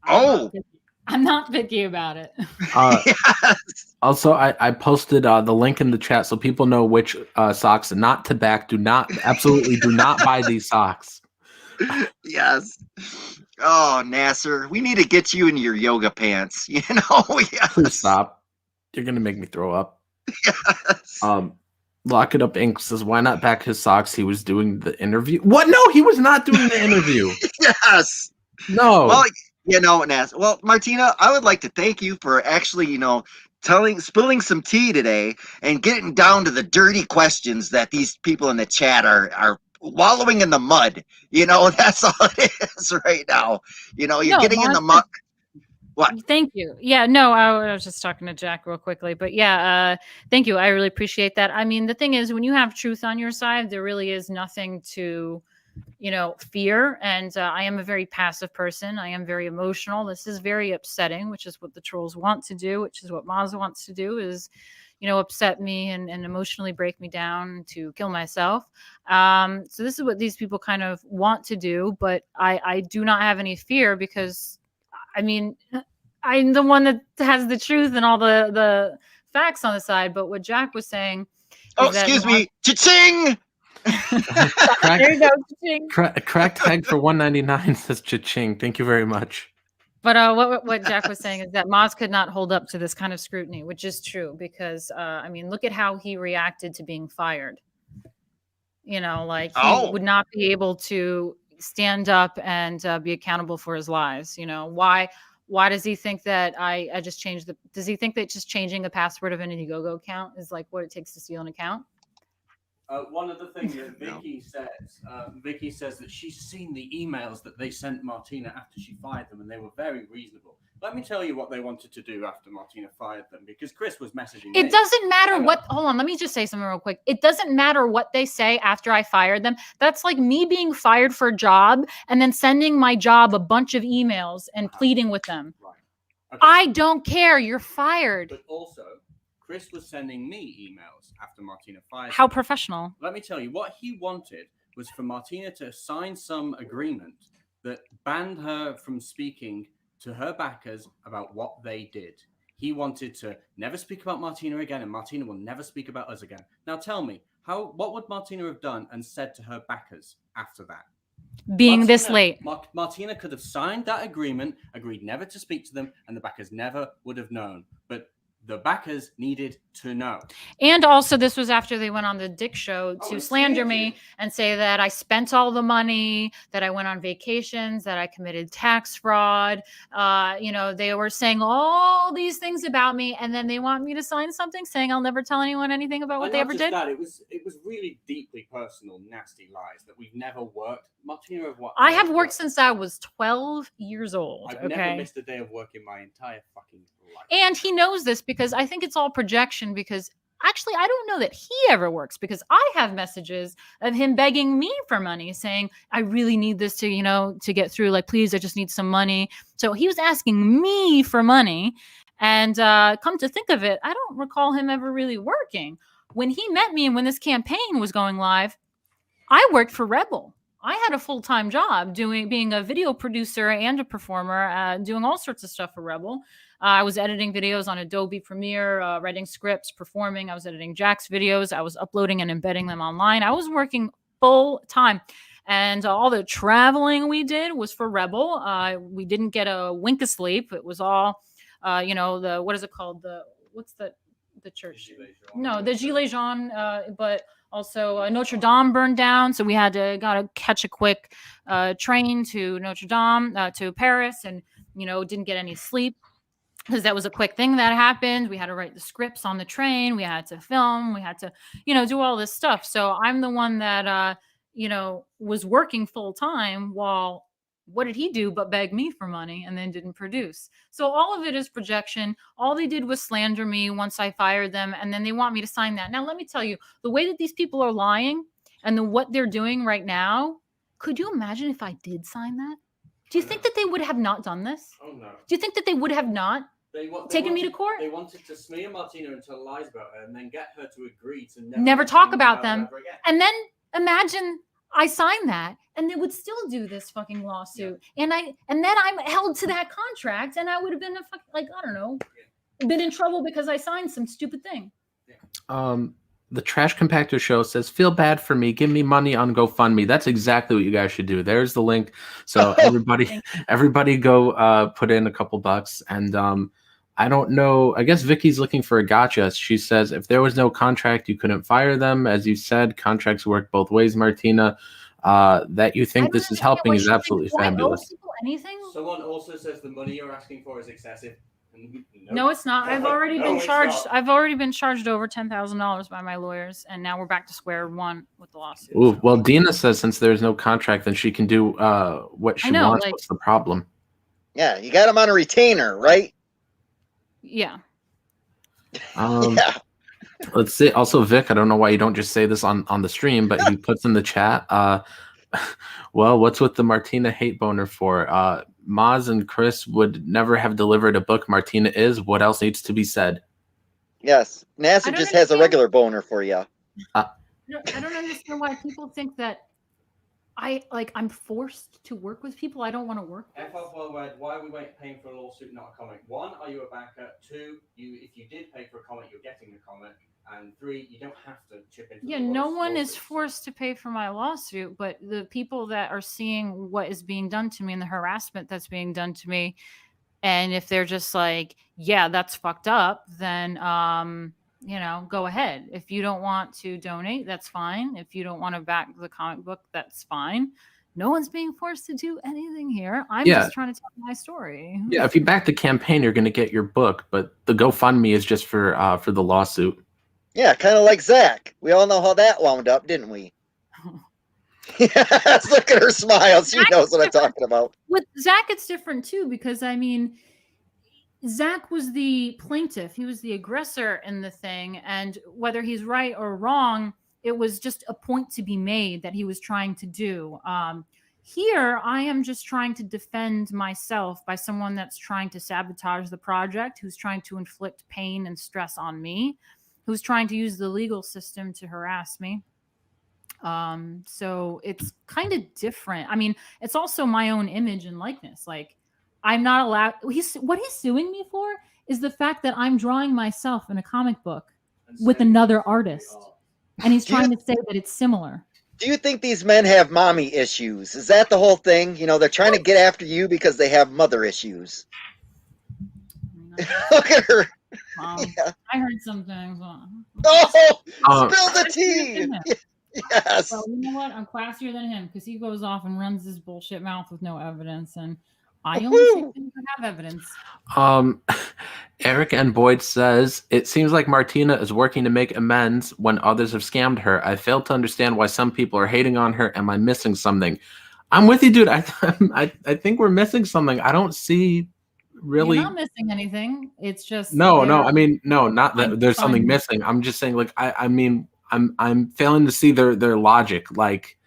I'm not picky about it. Yes. Also, I posted the link in the chat so people know which socks not to back. Absolutely do not buy these socks. Yes. Oh, Nasser, we need to get you in your yoga pants. You know. Yes. Please stop. You're gonna make me throw up. Yes. Lock It Up Inc. says, why not back his socks? He was doing the interview. What? No, he was not doing the interview. Yes. No. Well, you know, Nasser. Well, Martina, I would like to thank you for actually, spilling some tea today and getting down to the dirty questions that these people in the chat are wallowing in the mud. That's all it is right now. You're getting in the mud. What? Thank you. Yeah, no, I was just talking to Jack real quickly, but yeah, thank you. I really appreciate that. I mean, the thing is, when you have truth on your side, there really is nothing to, fear. And I am a very passive person. I am very emotional. This is very upsetting, which is what the trolls want to do, which is what Maz wants to do, is, upset me and emotionally break me down to kill myself. So this is what these people kind of want to do, but I do not have any fear because, I mean, I'm the one that has the truth and all the facts on the side. But what Jack was saying. Oh, excuse me. Cha-ching! There you go. Cha-ching. Cracked Hag for $1.99 says cha-ching. Thank you very much. But what Jack was saying is that Maz could not hold up to this kind of scrutiny, which is true because, I mean, look at how he reacted to being fired. He would not be able to stand up and be accountable for his lies. Why does he think that I just changed does he think that just changing the password of an Indiegogo account is like what it takes to steal an account? One other thing that Vicky says that she's seen the emails that they sent Martina after she fired them, and they were very reasonable. Let me tell you what they wanted to do after Martina fired them, because Chris was messaging me. It doesn't matter what. Hold on, let me just say something real quick. It doesn't matter what they say after I fired them. That's like me being fired for a job and then sending my job a bunch of emails and pleading with them. Right. Okay. I don't care. You're fired. But also, Chris was sending me emails after Martina fired. How professional. Let me tell you, what he wanted was for Martina to sign some agreement that banned her from speaking to her backers about what they did. He wanted to never speak about Martina again, and Martina will never speak about us again. Now tell me, what would Martina have done and said to her backers after that? Being this late. Martina could have signed that agreement, agreed never to speak to them, and the backers never would have known. But the backers needed to know. And also, this was after they went on the Dick Show to slander me and say that I spent all the money, that I went on vacations, that I committed tax fraud. You know, they were saying all these things about me, and then they want me to sign something saying I'll never tell anyone anything about what they ever did. That, it was really deeply personal, nasty lies that we've never worked. Martina, I have worked since I was 12 years old. I've never missed a day of work in my entire fucking life. And he knows this because I think it's all projection, because actually I don't know that he ever works, because I have messages of him begging me for money, saying, I really need this to, you know, to get through. Like, please, I just need some money. So he was asking me for money. And come to think of it, I don't recall him ever really working. When he met me and when this campaign was going live, I worked for Rebel. I had a full-time job being a video producer and a performer, doing all sorts of stuff for Rebel. I was editing videos on Adobe Premiere, writing scripts, performing. I was editing Jack's videos. I was uploading and embedding them online. I was working full-time. And all the traveling we did was for Rebel. We didn't get a wink of sleep. It was all, you know, what is it called? What's the church? No, the Gilets Jaunes, but also Notre Dame burned down. So we gotta catch a quick train to Notre Dame, to Paris, and, you know, didn't get any sleep, because that was a quick thing that happened. We had to write the scripts on the train. We had to film. We had to, you know, do all this stuff. So I'm the one that, you know, was working full time while, what did he do but beg me for money and then didn't produce? So all of it is projection. All they did was slander me once I fired them, and then they want me to sign that. Now, let me tell you, the way that these people are lying and what they're doing right now, could you imagine if I did sign that? Do you think that they would have not done this? Oh, no. Do you think that they would have not taken me to court? They wanted to smear Martina and tell lies about her and then get her to agree to never talk about them. And then imagine I signed that and they would still do this fucking lawsuit. Yeah. And then I'm held to that contract, and I would have been I don't know, been in trouble because I signed some stupid thing. The Trash Compactor Show says, feel bad for me. Give me money on GoFundMe. That's exactly what you guys should do. There's the link. So everybody go put in a couple bucks. And I don't know. I guess Vicky's looking for a gotcha. She says, if there was no contract, you couldn't fire them. As you said, contracts work both ways, Martina. That you think this is helping is absolutely fabulous. Someone also says the money you're asking for is excessive. No, it's not. I've already been charged. I've already been charged over $10,000 by my lawyers, and now we're back to square one with the lawsuit. Ooh, well, Dina says since there's no contract, then she can do what she wants. Like, what's the problem? Yeah, you got him on a retainer, right? Yeah. Yeah. Let's see. Also, Vic, I don't know why you don't just say this on the stream, but he puts in the chat. Well, what's with the Martina hate boner for? Maz and Chris would never have delivered a book. Martina is. What else needs to be said? Yes, Nasser just has a regular boner for you. I don't understand why people think that I'm forced to work with people I don't want to work with. Why are we paying for a lawsuit, not a comic? 1, are you a backer? 2, if you did pay for a comic, you're getting a comic. And 3, you don't have to chip into. Yeah, no one is forced to pay for my lawsuit, but the people that are seeing what is being done to me and the harassment that's being done to me, and if they're just like, yeah, that's fucked up, then you know, go ahead. If you don't want to donate, that's fine. If you don't want to back the comic book, that's fine. No one's being forced to do anything here. I'm just trying to tell my story. Yeah, if you back the campaign, you're going to get your book, but the GoFundMe is just for the lawsuit. Yeah, kind of like Zach. We all know how that wound up, didn't we? Yes, look at her smile. She knows what I'm talking about. With Zach, it's different too, because I mean, Zach was the plaintiff. He was the aggressor in the thing. And whether he's right or wrong, it was just a point to be made that he was trying to do. Here, I am just trying to defend myself by someone that's trying to sabotage the project, who's trying to inflict pain and stress on me, who's trying to use the legal system to harass me. So it's kind of different. I mean, it's also my own image and likeness. Like, I'm not allowed. What he's suing me for is the fact that I'm drawing myself in a comic book with another artist, and he's trying to say that it's similar. Do you think these men have mommy issues? Is that the whole thing? You know, they're trying to get after you because they have mother issues. Look at her. Yeah. I heard some things. Oh, spill the tea. Yes. Well, you know what? I'm classier than him because he goes off and runs his bullshit mouth with no evidence, and I only say things that have evidence. Eric and Boyd says, it seems like Martina is working to make amends when others have scammed her. I fail to understand why some people are hating on her. Am I missing something? I'm with you, dude. I think we're missing something. I don't see really. You're not missing anything. It's just no. I mean, no, not that there's something missing. I'm just saying, like, I mean, I'm failing to see their logic. Like,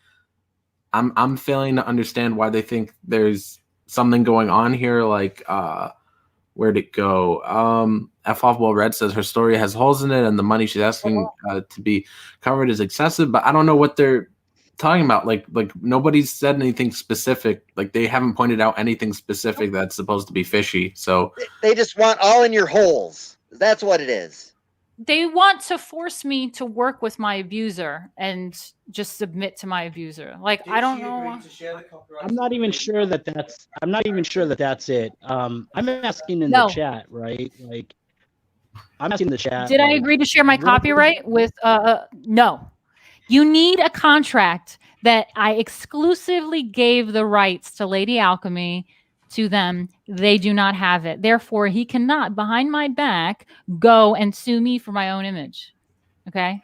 I'm failing to understand why they think there's something going on here. Like, where'd it go? F off Well Red says her story has holes in it, and the money she's asking to be covered is excessive. But I don't know what they're talking about. Like nobody's said anything specific. Like, they haven't pointed out anything specific that's supposed to be fishy. So they just want all in your holes. That's what it is. They want to force me to work with my abuser and just submit to my abuser. Like, I don't know. I'm not even sure that that's. I'm not even sure that that's it. I'm asking in the chat, right? Like, I'm asking in the chat. Did I agree to share my copyright with? No. You need a contract that I exclusively gave the rights to Lady Alchemy to them. They do not have it. Therefore, he cannot, behind my back, go and sue me for my own image. Okay?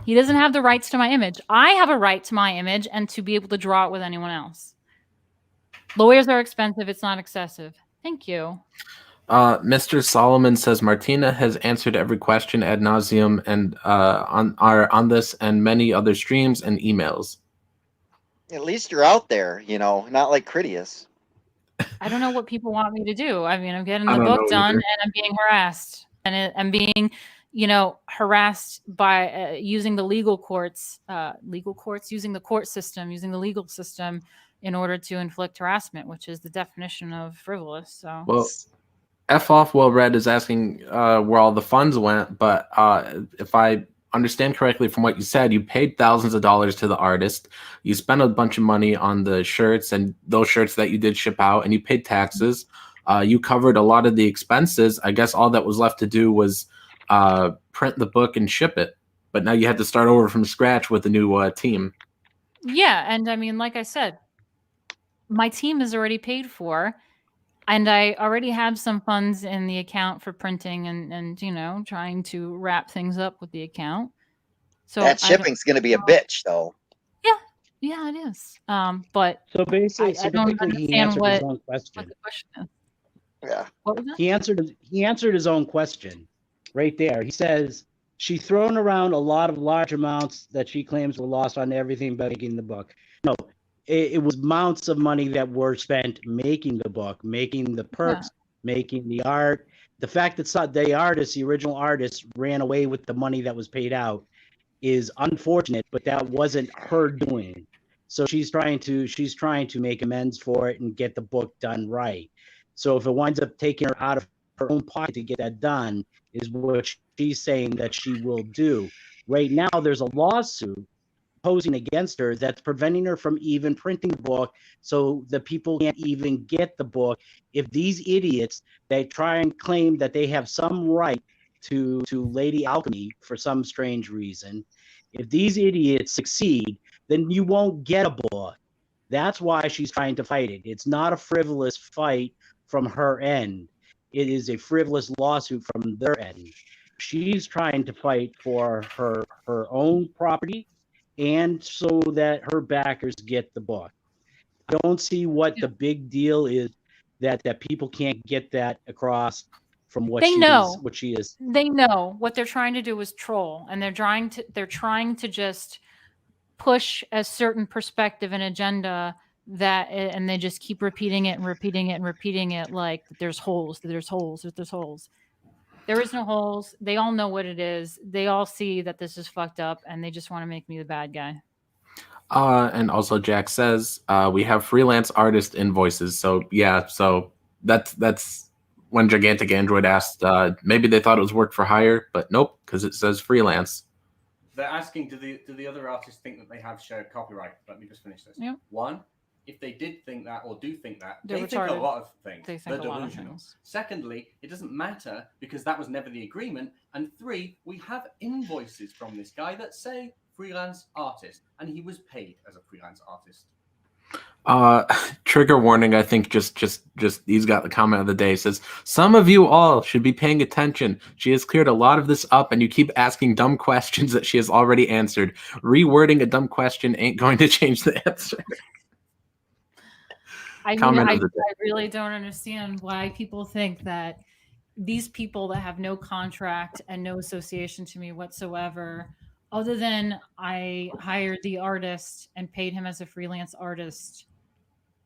He doesn't have the rights to my image. I have a right to my image and to be able to draw it with anyone else. Lawyers are expensive. It's not excessive. Thank you. Mr. Solomon says Martina has answered every question ad nauseum and on this and many other streams and emails. At least you're out there, you know, not like Critias. I don't know what people want me to do. I mean, I'm getting the book done and I'm being harassed. And I'm being, you know, harassed by using the legal courts, using the court system, using the legal system in order to inflict harassment, which is the definition of frivolous. So, well, F off Well Red is asking where all the funds went, but if I understand correctly from what you said, you paid thousands of dollars to the artist, you spent a bunch of money on the shirts and those shirts that you did ship out, and you paid taxes. You covered a lot of the expenses. I guess all that was left to do was print the book and ship it, but now you had to start over from scratch with a new team. Yeah, and I mean, like I said, my team is already paid for, and I already have some funds in the account for printing and you know, trying to wrap things up with the account. So that shipping's going to be a bitch, though. Yeah, it is. But so basically, I don't understand what his own question. the question is. Yeah. What was that? He answered his own question right there. He says she's thrown around a lot of large amounts that she claims were lost on everything but making the book. No, it was amounts of money that were spent making the book, making the perks, making the art. The fact that the original artist, ran away with the money that was paid out is unfortunate, but that wasn't her doing. So she's trying to make amends for it and get the book done right. So if it winds up taking her out of her own pocket to get that done, is what she's saying that she will do. Right now, there's a lawsuit posing against her that's preventing her from even printing the book, so the people can't even get the book. If these idiots, they try and claim that they have some right to Lady Alchemy for some strange reason, if these idiots succeed, then you won't get a book. That's why she's trying to fight it. It's not a frivolous fight from her end. It is a frivolous lawsuit from their end. She's trying to fight for her own property, and so that her backers get the book. I don't see what the big deal is that people can't get that across from what she is. They know what they're trying to do is troll, and they're trying to just push a certain perspective and agenda and they just keep repeating it and repeating it and repeating it, like there's holes, there's holes, there's holes. There is no holes. They all know what it is. They all see that this is fucked up, and they just want to make me the bad guy. And also Jack says we have freelance artist invoices. So yeah, so that's when Gigantic Android asked, maybe they thought it was work for hire, but nope, because it says freelance. They're asking, do the other artists think that they have shared copyright? Let me just finish this. Yep. One, if they did think that or do think that, They're they think a retarded. lot of things. They think They're a lot of delusional. things. Secondly, it doesn't matter because that was never the agreement. And three, we have invoices from this guy that say freelance artist, and he was paid as a freelance artist. Trigger warning, I think just he's got the comment of the day. It says, some of you all should be paying attention. She has cleared a lot of this up, and you keep asking dumb questions that she has already answered. Rewording a dumb question ain't going to change the answer. I really don't understand why people think that these people that have no contract and no association to me whatsoever, other than I hired the artist and paid him as a freelance artist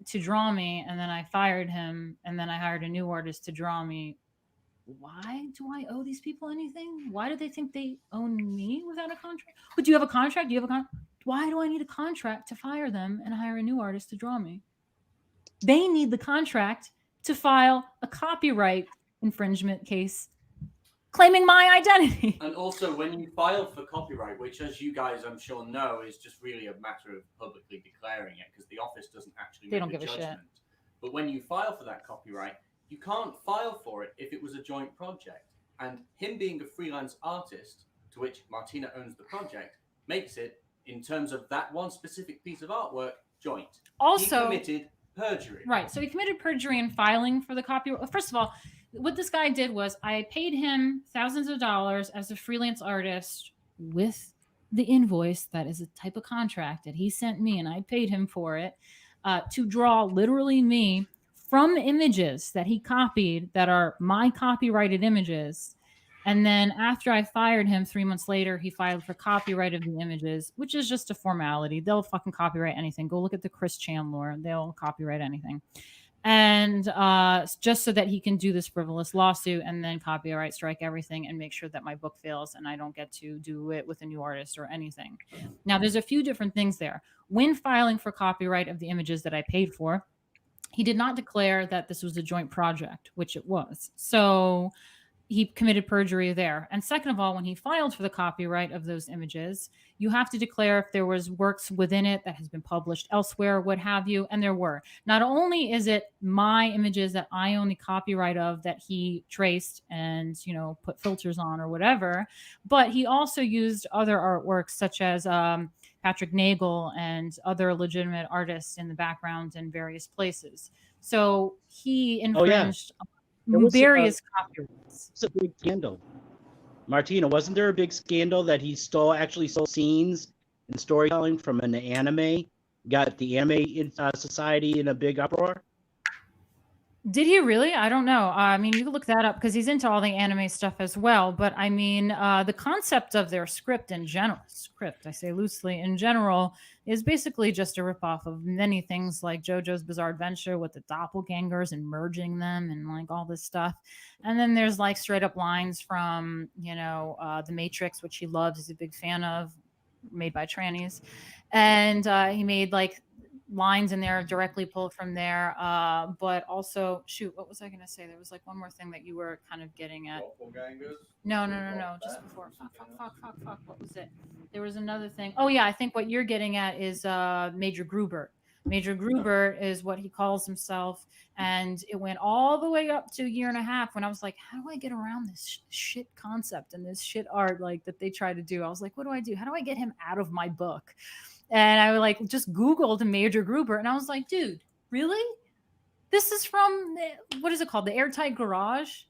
to draw me, and then I fired him, and then I hired a new artist to draw me. Why do I owe these people anything? Why do they think they own me without a contract? But do you have a contract? Do you have a contract? Why do I need a contract to fire them and hire a new artist to draw me? They need the contract to file a copyright infringement case claiming my identity. And also, when you file for copyright, which, as you guys I'm sure know, is just really a matter of publicly declaring it, because the office doesn't actually They make don't the give a shit. judgment. But when you file for that copyright, you can't file for it if it was a joint project. And him being a freelance artist, to which Martina owns the project, makes it, in terms of that one specific piece of artwork, joint. Also, he committed perjury. Right. So he committed perjury in filing for the copyright. First of all, what this guy did was I paid him thousands of dollars as a freelance artist with the invoice that is a type of contract that he sent me, and I paid him for it to draw literally me from images that he copied that are my copyrighted images. And then after I fired him 3 months later, he filed for copyright of the images, which is just a formality. They'll fucking copyright anything. Go look at the Chris Chandler. They'll copyright anything. And just so that he can do this frivolous lawsuit and then copyright strike everything and make sure that my book fails and I don't get to do it with a new artist or anything. Now, there's a few different things there. When filing for copyright of the images that I paid for, he did not declare that this was a joint project, which it was. So he committed perjury there. And second of all, when he filed for the copyright of those images, you have to declare if there was works within it that has been published elsewhere, what have you. And there were. Not only is it my images that I own the copyright of that he traced and, you know, put filters on or whatever, but he also used other artworks such as Patrick Nagel and other legitimate artists in the background in various places. So he infringed various copyrights. It's a big scandal. Martina, wasn't there a big scandal that he actually stole scenes and storytelling from an anime? Got the anime society in a big uproar? Did he really? I don't know. I mean, you can look that up because he's into all the anime stuff as well. But I mean, the concept of their script in general, I say loosely, in general, is basically just a ripoff of many things like JoJo's Bizarre Adventure with the doppelgangers and merging them and like all this stuff. And then there's like straight up lines from, you know, The Matrix, which he loves, he's a big fan of, made by trannies. And he made like lines in there directly pulled from there, but also, shoot, what was I going to say? There was like one more thing that you were kind of getting at. No, just before. Fuck, what was it? There was another thing. Oh yeah, I think what you're getting at is Major Grubert. Major Grubert is what he calls himself, and it went all the way up to a year and a half when I was like, how do I get around this shit concept and this shit art like that they try to do? I was like, what do I do? How do I get him out of my book? And I like just Googled Major Grubert, and I was like, dude, really? This is from, what is it called? The Airtight Garage?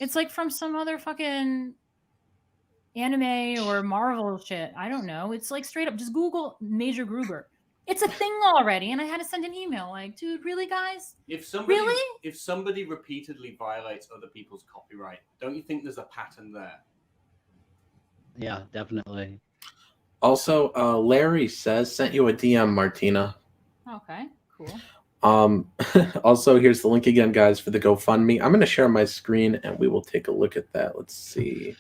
It's like from some other fucking anime or Marvel shit. I don't know. It's like straight up, just Google Major Grubert. It's a thing already, and I had to send an email like, dude, really, guys? If somebody repeatedly violates other people's copyright, don't you think there's a pattern there? Yeah, definitely. Also, Larry says sent you a DM, Martina. Okay, cool. Also, here's the link again, guys, for the GoFundMe. I'm going to share my screen, and we will take a look at that. Let's see.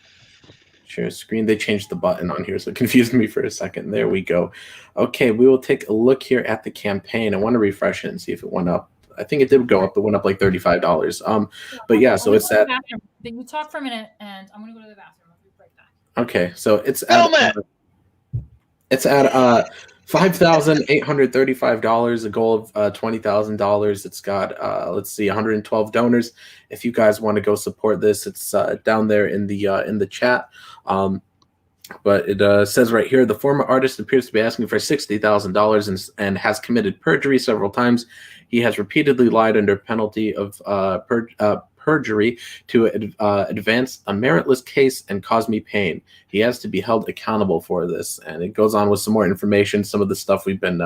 Share screen. They changed the button on here, so it confused me for a second. There we go. Okay, we will take a look here at the campaign. I want to refresh it and see if it went up. I think it did go up. It went up like $35. But yeah, so it's at. You talk for a minute, and I'm going to go to the bathroom. I'll be right back. Okay, so it's at. It's at $5,835, a goal of $20,000. It's got let's see, 112 donors. If you guys want to go support this, it's down there in the chat. But it says right here, the former artist appears to be asking for $60,000 and has committed perjury several times. He has repeatedly lied under penalty of perjury to advance a meritless case and cause me pain. He has to be held accountable for this. And it goes on with some more information, some of the stuff we've been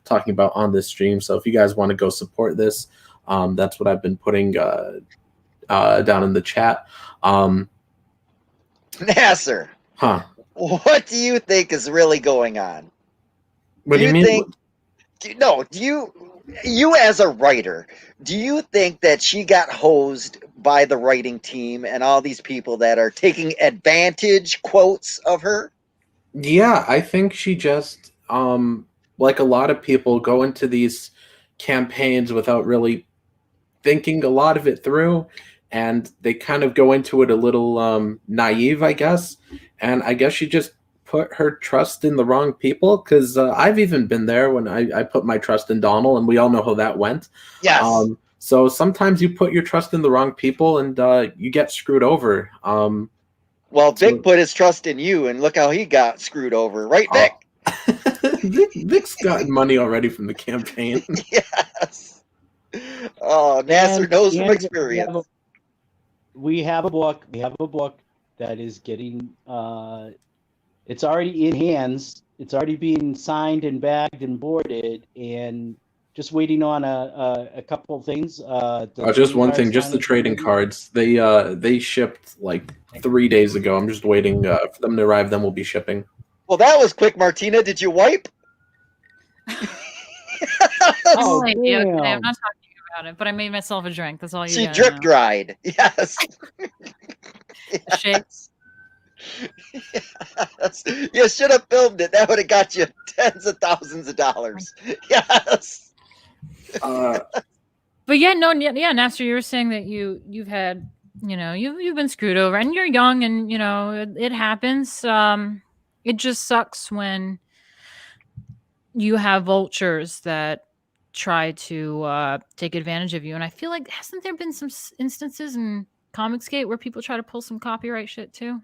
talking about on this stream. So if you guys want to go support this, that's what I've been putting down in the chat. Nasser. Huh. What do you think is really going on? What do you mean? You as a writer, do you think that she got hosed by the writing team and all these people that are taking advantage, quotes, of her? Yeah, I think she just, like a lot of people, go into these campaigns without really thinking a lot of it through, and they kind of go into it a little naive, I guess. And I guess she just put her trust in the wrong people, because I've even been there when I put my trust in Donald, and we all know how that went. Yes. So sometimes you put your trust in the wrong people, and you get screwed over. Well, Vic put his trust in you, and look how he got screwed over. Right, Vic? Vic's gotten money already from the campaign. Yes. Oh, Nasser knows from experience. We have a book. We have a book that is getting. It's already in hands. It's already being signed and bagged and boarded, and just waiting on a couple of things. Just one thing, just the trading cards. They shipped like 3 days ago. I'm just waiting for them to arrive. Then we'll be shipping. Well, that was quick, Martina. Did you wipe? Oh, okay. I'm not talking about it, but I made myself a drink. That's all you. She drip dried. Yes. Shakes. Yes. You should have filmed it. That would have got you tens of thousands of dollars. Yes. But yeah, no, yeah, Nasser, you were saying that you've had, you've been screwed over, and you're young, and it happens. It just sucks when you have vultures that try to take advantage of you. And I feel like, hasn't there been some instances in Comicsgate where people try to pull some copyright shit too?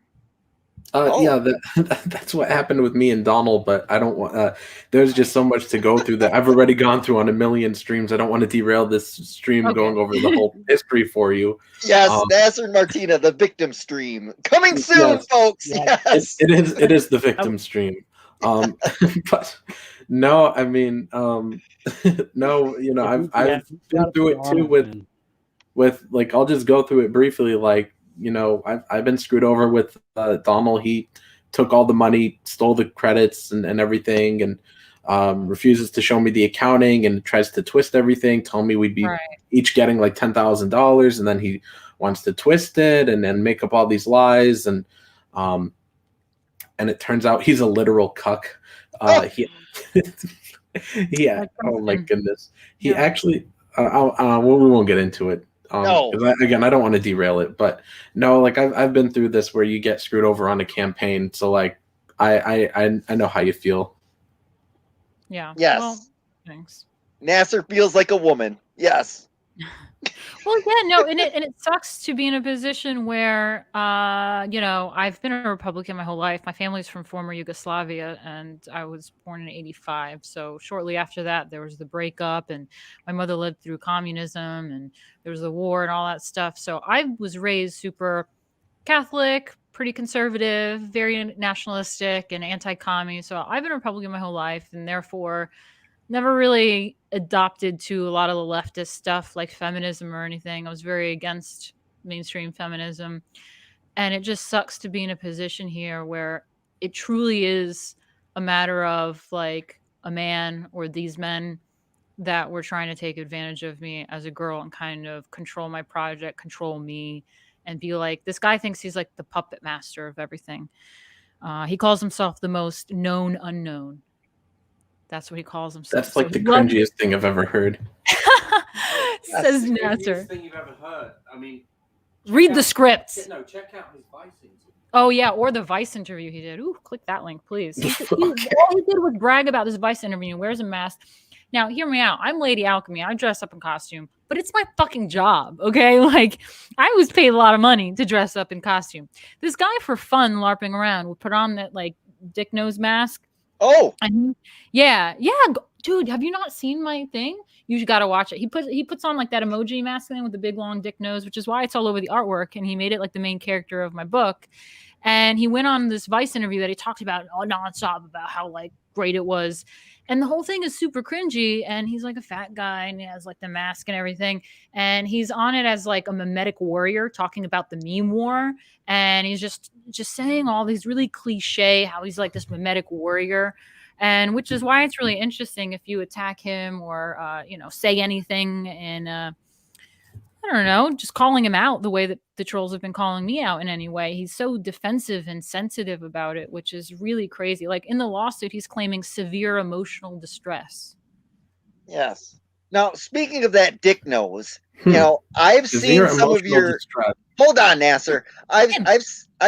Yeah, that's what happened with me and Donald, but I don't want. There's just so much to go through that I've already gone through on a million streams. I don't want to derail this stream going over the whole history for you. Yes, Nasser and Martina, the victim stream coming soon, folks. Yes, it is the victim stream. But no, I mean, no, I've been through it too with like, I'll just go through it briefly. Like, I've been screwed over with Donald. He took all the money, stole the credits and everything, and refuses to show me the accounting and tries to twist everything, tell me we'd be each getting like $10,000, and then he wants to twist it and then make up all these lies, and it turns out he's a literal cuck. Yeah. Oh my goodness. He actually. We won't get into it. No. Again, I don't want to derail it, but no, like I've been through this where you get screwed over on a campaign. So like, I know how you feel. Yeah. Yes. Well, thanks. Nasser feels like a woman. Yes. Well, yeah, no, and it sucks to be in a position where, I've been a Republican my whole life. My family's from former Yugoslavia, and I was born in '85. So shortly after that, there was the breakup, and my mother lived through communism, and there was the war and all that stuff. So I was raised super Catholic, pretty conservative, very nationalistic and anti-commie. So I've been a Republican my whole life, and therefore never really adopted to a lot of the leftist stuff like feminism or anything. I was very against mainstream feminism. And it just sucks to be in a position here where it truly is a a matter of like a man or these men that were trying to take advantage of me as a girl and kind of control my project, control me, and be like, this guy thinks he's like the puppet master of everything. He calls himself the most known unknown. That's what he calls himself. That's like the cringiest thing I've ever heard. Says the Nasser. cringiest thing you've ever heard. I mean, Read the scripts. Check out his Vice interview. Oh yeah, or the Vice interview he did. Ooh, click that link, please. All he did was brag about this Vice interview. Wears a mask. Now, hear me out. I'm Lady Alchemy. I dress up in costume, but it's my fucking job, okay? Like, I was paid a lot of money to dress up in costume. This guy, for fun, LARPing around, would put on that like dick nose mask. Oh, and yeah, dude. Have you not seen my thing? You got to watch it. He puts on like that emoji mask thing with the big long dick nose, which is why it's all over the artwork. And he made it like the main character of my book. And he went on this Vice interview that he talked about nonstop about how like great it was. And the whole thing is super cringy. And he's like a fat guy and he has like the mask and everything. And he's on it as like a mimetic warrior talking about the meme war. And he's just saying all these really cliche, how he's like this mimetic warrior. And which is why it's really interesting if you attack him or, say anything and, I don't know, just calling him out the way that the trolls have been calling me out in any way. He's so defensive and sensitive about it, which is really crazy. Like in the lawsuit, he's claiming severe emotional distress. Yes. Now, speaking of that dick nose, I've seen some of your. Distress. Hold on, Nasser. I've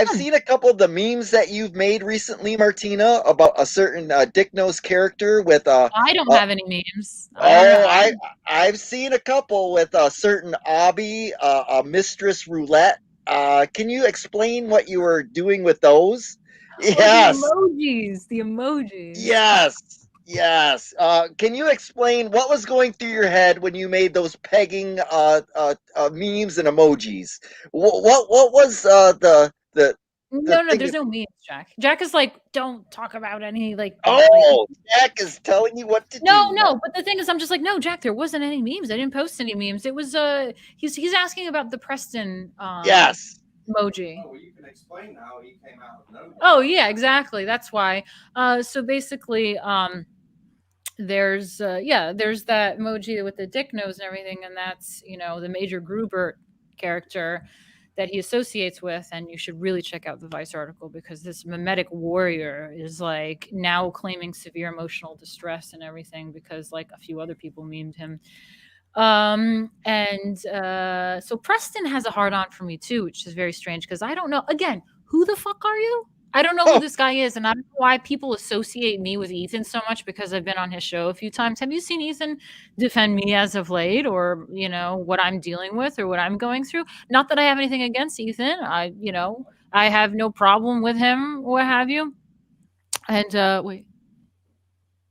seen a couple of the memes that you've made recently, Martina, about a certain dick nose character with I don't have any memes. I've seen a couple with a certain Abby, a Mistress Roulette. Can you explain what you were doing with those? Yes. The emojis. Yes. Can you explain what was going through your head when you made those pegging memes and emojis? What was the No, there's no memes, Jack. Jack is like, don't talk about any like. Jack is telling you what to do. No. But the thing is, I'm just like, no, Jack. There wasn't any memes. I didn't post any memes. It was he's asking about the Preston. Yes. Emoji. Oh, well, you can explain how he came out of nowhere. Oh yeah, exactly. That's why. So basically, there's that emoji with the dick nose and everything, and that's the Major Gruber character that he associates with. And you should really check out the Vice article because this mimetic warrior is like now claiming severe emotional distress and everything because like a few other people memed him. So Preston has a hard on for me too, which is very strange because I don't know, again, who the fuck are you? I don't know who this guy is, and I don't know why people associate me with Ethan so much because I've been on his show a few times. Have you seen Ethan defend me as of late or, what I'm dealing with or what I'm going through? Not that I have anything against Ethan. I have no problem with him, what have you. And wait.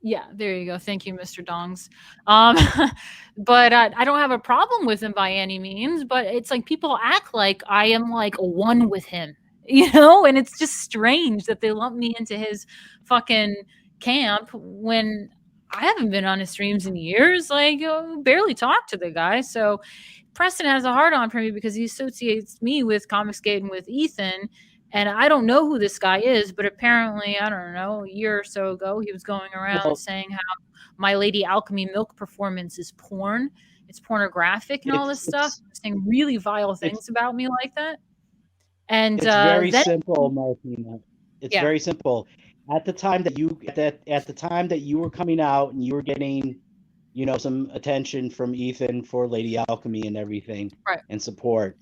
Yeah, there you go. Thank you, Mr. Dongs. But I don't have a problem with him by any means, but it's like people act like I am like one with him, and it's just strange that they lump me into his fucking camp when I haven't been on his streams in years. Like, barely talk to the guy. So Preston has a hard on for me because he associates me with Comicsgate and with Ethan. And I don't know who this guy is, but apparently, I don't know, a year or so ago, he was going around saying how my Lady Alchemy milk performance is porn. It's pornographic and all this stuff. Saying really vile things about me like that. And it's very simple, Martina. It's very simple. At the time that you were coming out and you were getting, some attention from Ethan for Lady Alchemy and everything, and support.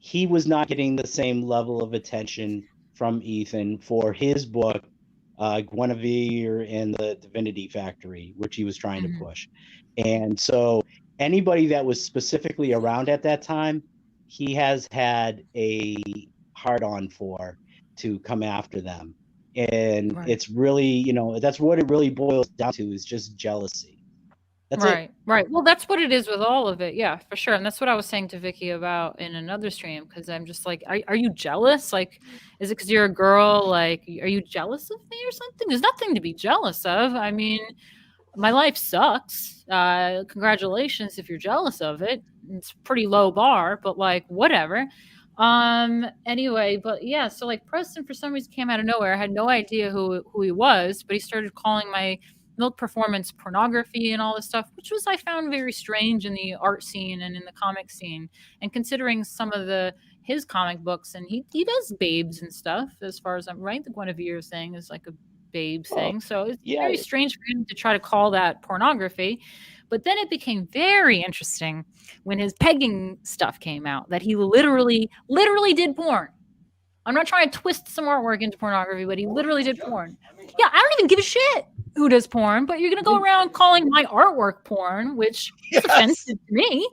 He was not getting the same level of attention from Ethan for his book, Guinevere and the Divinity Factory, which he was trying to push. And so anybody that was specifically around at that time, he has had a hard-on for to come after them. And it's really, that's what it really boils down to is just jealousy. That's it. Right. Well, that's what it is with all of it. Yeah, for sure. And that's what I was saying to Vicky about in another stream because I'm just like, are you jealous? Like, is it because you're a girl? Like, are you jealous of me or something? There's nothing to be jealous of. I mean, my life sucks. Congratulations if you're jealous of it. It's a pretty low bar, but like, whatever. Anyway, but yeah, so like Preston for some reason came out of nowhere. I had no idea who he was, but he started calling my milk performance pornography and all this stuff, which was I found very strange in the art scene and in the comic scene. And considering some of his comic books, and he does babes and stuff, as far as I'm right. The Guinevere thing is like a babe thing. So it's very strange for him to try to call that pornography. But then it became very interesting when his pegging stuff came out, that he literally did porn. I'm not trying to twist some artwork into pornography, but he literally did porn. Yeah, I don't even give a shit who does porn, but you're going to go around calling my artwork porn, which is offensive to me.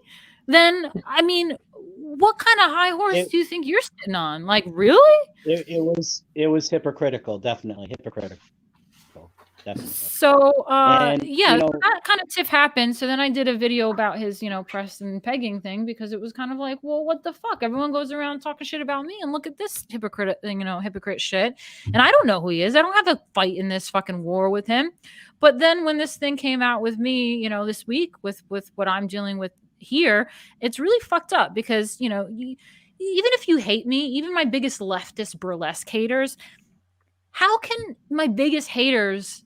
Then, I mean, what kind of high horse do you think you're sitting on? Like, really? It was hypocritical, definitely hypocritical. Definitely. So, And, yeah, you know- that kind of tiff happened. So then I did a video about his, Preston pegging thing, because it was kind of like, well, what the fuck? Everyone goes around talking shit about me, and look at this hypocrite thing, hypocrite shit. And I don't know who he is. I don't have a fight in this fucking war with him. But then when this thing came out with me, this week with what I'm dealing with here, it's really fucked up because, even if you hate me, even my biggest leftist burlesque haters, how can my biggest haters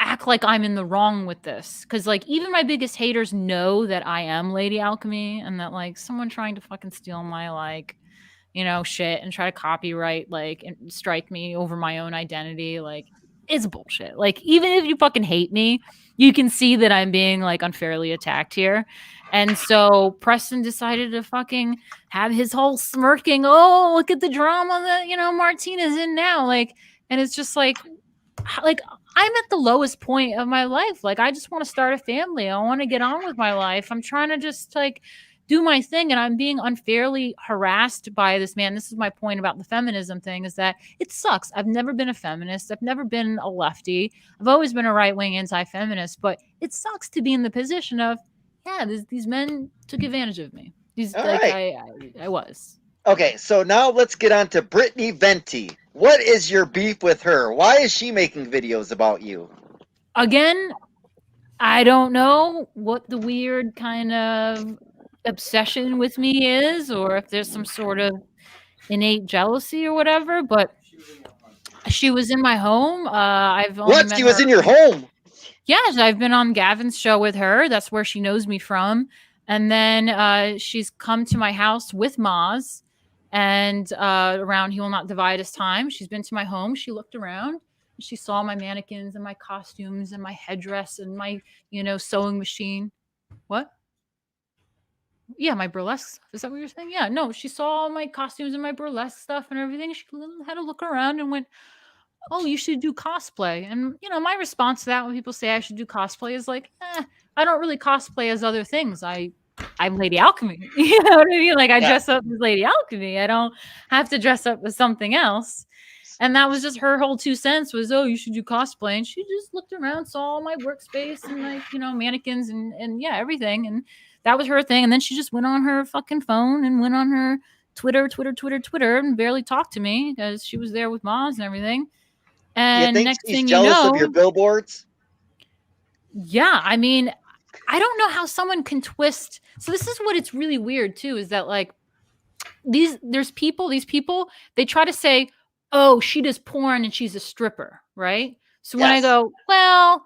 act like I'm in the wrong with this? Because like even my biggest haters know that I am Lady Alchemy, and that like someone trying to fucking steal my shit and try to copyright and strike me over my own identity, it's bullshit. Like even if you fucking hate me, you can see that I'm being unfairly attacked here. And so Preston decided to fucking have his whole smirking, oh, look at the drama that Martina's in now, and it's just like I'm at the lowest point of my life. I just want to start a family. I want to get on with my life. I'm trying to just do my thing, and I'm being unfairly harassed by this man. This is my point about the feminism thing, is that it sucks. I've never been a feminist. I've never been a lefty. I've always been a right-wing anti-feminist, but it sucks to be in the position of, yeah, these men took advantage of me. I was. Okay, so now let's get on to Brittany Venti. What is your beef with her? Why is she making videos about you? Again, I don't know what the weird kind of obsession with me is, or if there's some sort of innate jealousy or whatever, but she was in my home. I've only met She was her. in your home? Yes, I've been on Gavin's show with her. That's where she knows me from. And then she's come to my house with Maz, and around He Will Not Divide Us time. She's been to my home. She looked around. She saw my mannequins and my costumes and my headdress and my, sewing machine. What? Yeah, my burlesque stuff. Is that what you're saying? Yeah, no, she saw my costumes and my burlesque stuff and everything. She had to look around and went, oh, you should do cosplay. And, my response to that when people say I should do cosplay is I don't really cosplay as other things. I'm Lady Alchemy. You know what I mean? I dress up as Lady Alchemy. I don't have to dress up as something else. And that was just her whole 2 cents was, oh, you should do cosplay. And she just looked around, saw my workspace and mannequins and yeah, everything. And that was her thing. And then she just went on her fucking phone and went on her Twitter, and barely talked to me because she was there with Maz and everything. And you think next she's thing jealous you know, of your billboards? Yeah, I mean, I don't know how someone can twist. So this is what it's really weird too, is that these people, they try to say, oh, she does porn and she's a stripper, right? So when I go, well,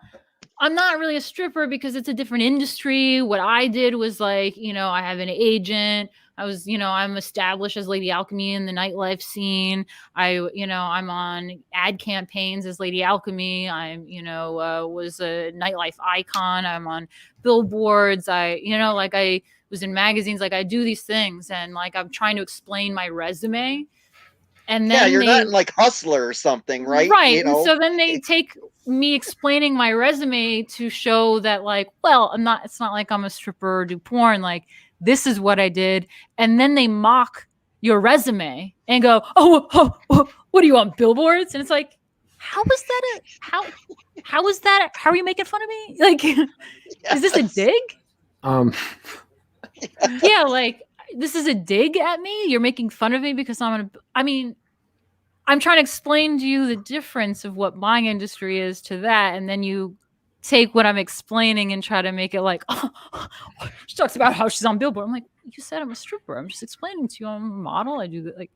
I'm not really a stripper because it's a different industry. What I did was I have an agent. I was, I'm established as Lady Alchemy in the nightlife scene. I'm on ad campaigns as Lady Alchemy. I'm, was a nightlife icon. I'm on billboards. I was in magazines. I do these things, and I'm trying to explain my resume. And then you're not in Hustler or something, right? Right. And so then they take me explaining my resume to show that well, it's not like I'm a stripper or do porn. This is what I did. And then they mock your resume and go, oh, what are you on, billboards? And it's how is that how is that? How are you making fun of me? Is this a dig? Yeah, this is a dig at me. You're making fun of me because I'm trying to explain to you the difference of what my industry is to that. And then you take what I'm explaining and try to make it oh, she talks about how she's on billboard. I'm you said I'm a stripper. I'm just explaining to you I'm a model. I do that.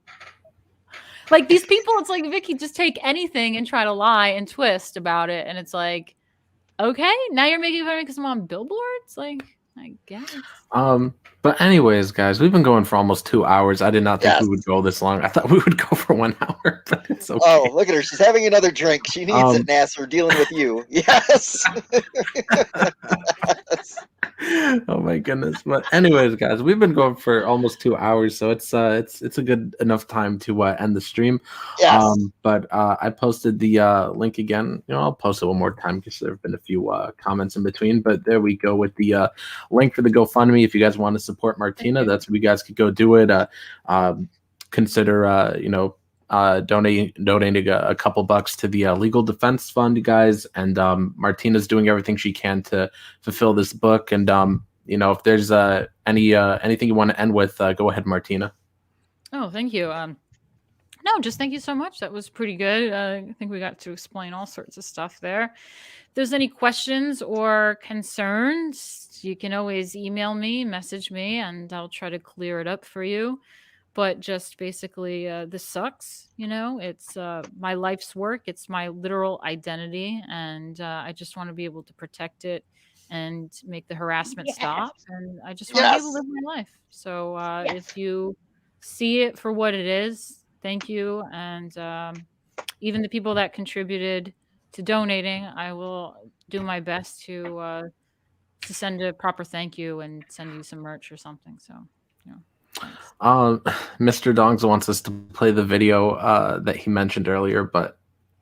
Like these people, it's like, Vicky, just take anything and try to lie and twist about it. And it's like, okay, now you're making fun of me because I'm on billboards? Like, I guess. But anyways, guys, we've been going for almost 2 hours. I did not think Yes. we would go this long. I thought we would go for 1 hour, but it's okay. Oh, look at her. She's having another drink. She needs it, Nasser, dealing with you. Yes. Oh my goodness. But anyways, guys, we've been going for almost 2 hours, so it's a good enough time to end the stream. Yes. But I posted the link again. You know, I'll post it one more time because there have been a few comments in between. But there we go with the link for the GoFundMe. If you guys want to support Martina, that's where you guys could go do it. Consider donating a couple bucks to the legal defense fund, you guys. And Martina's doing everything she can to fulfill this book. And if there's anything you want to end with, go ahead, Martina. Oh, thank you. No, just thank you so much. That was pretty good. I think we got to explain all sorts of stuff there. If there's any questions or concerns, you can always email me, message me, and I'll try to clear it up for you. But just basically, this sucks. It's my life's work. It's my literal identity. And I just want to be able to protect it and make the harassment stop. And I just want to be able to live my life. So if you see it for what it is, thank you. And even the people that contributed to donating, I will do my best to send a proper thank you and send you some merch or something. So, thanks. Mr. Dongs wants us to play the video that he mentioned earlier, but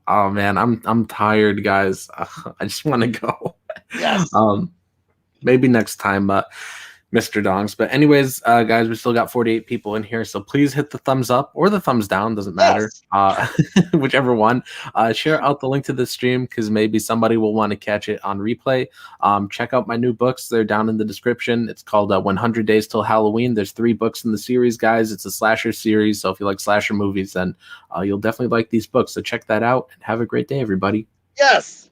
oh man, I'm tired, guys. I just want to go. Yes. Maybe next time, Mr. Dongs. But anyways, guys, we still got 48 people in here, so please hit the thumbs up or the thumbs down, doesn't matter. Whichever one. Share out the link to the stream because maybe somebody will want to catch it on replay. Check out my new books. They're down in the description. It's called 100 Days Till Halloween. There's 3 books in the series, guys. It's a slasher series, so if you like slasher movies, then you'll definitely like these books. So check that out and have a great day, everybody. Yes.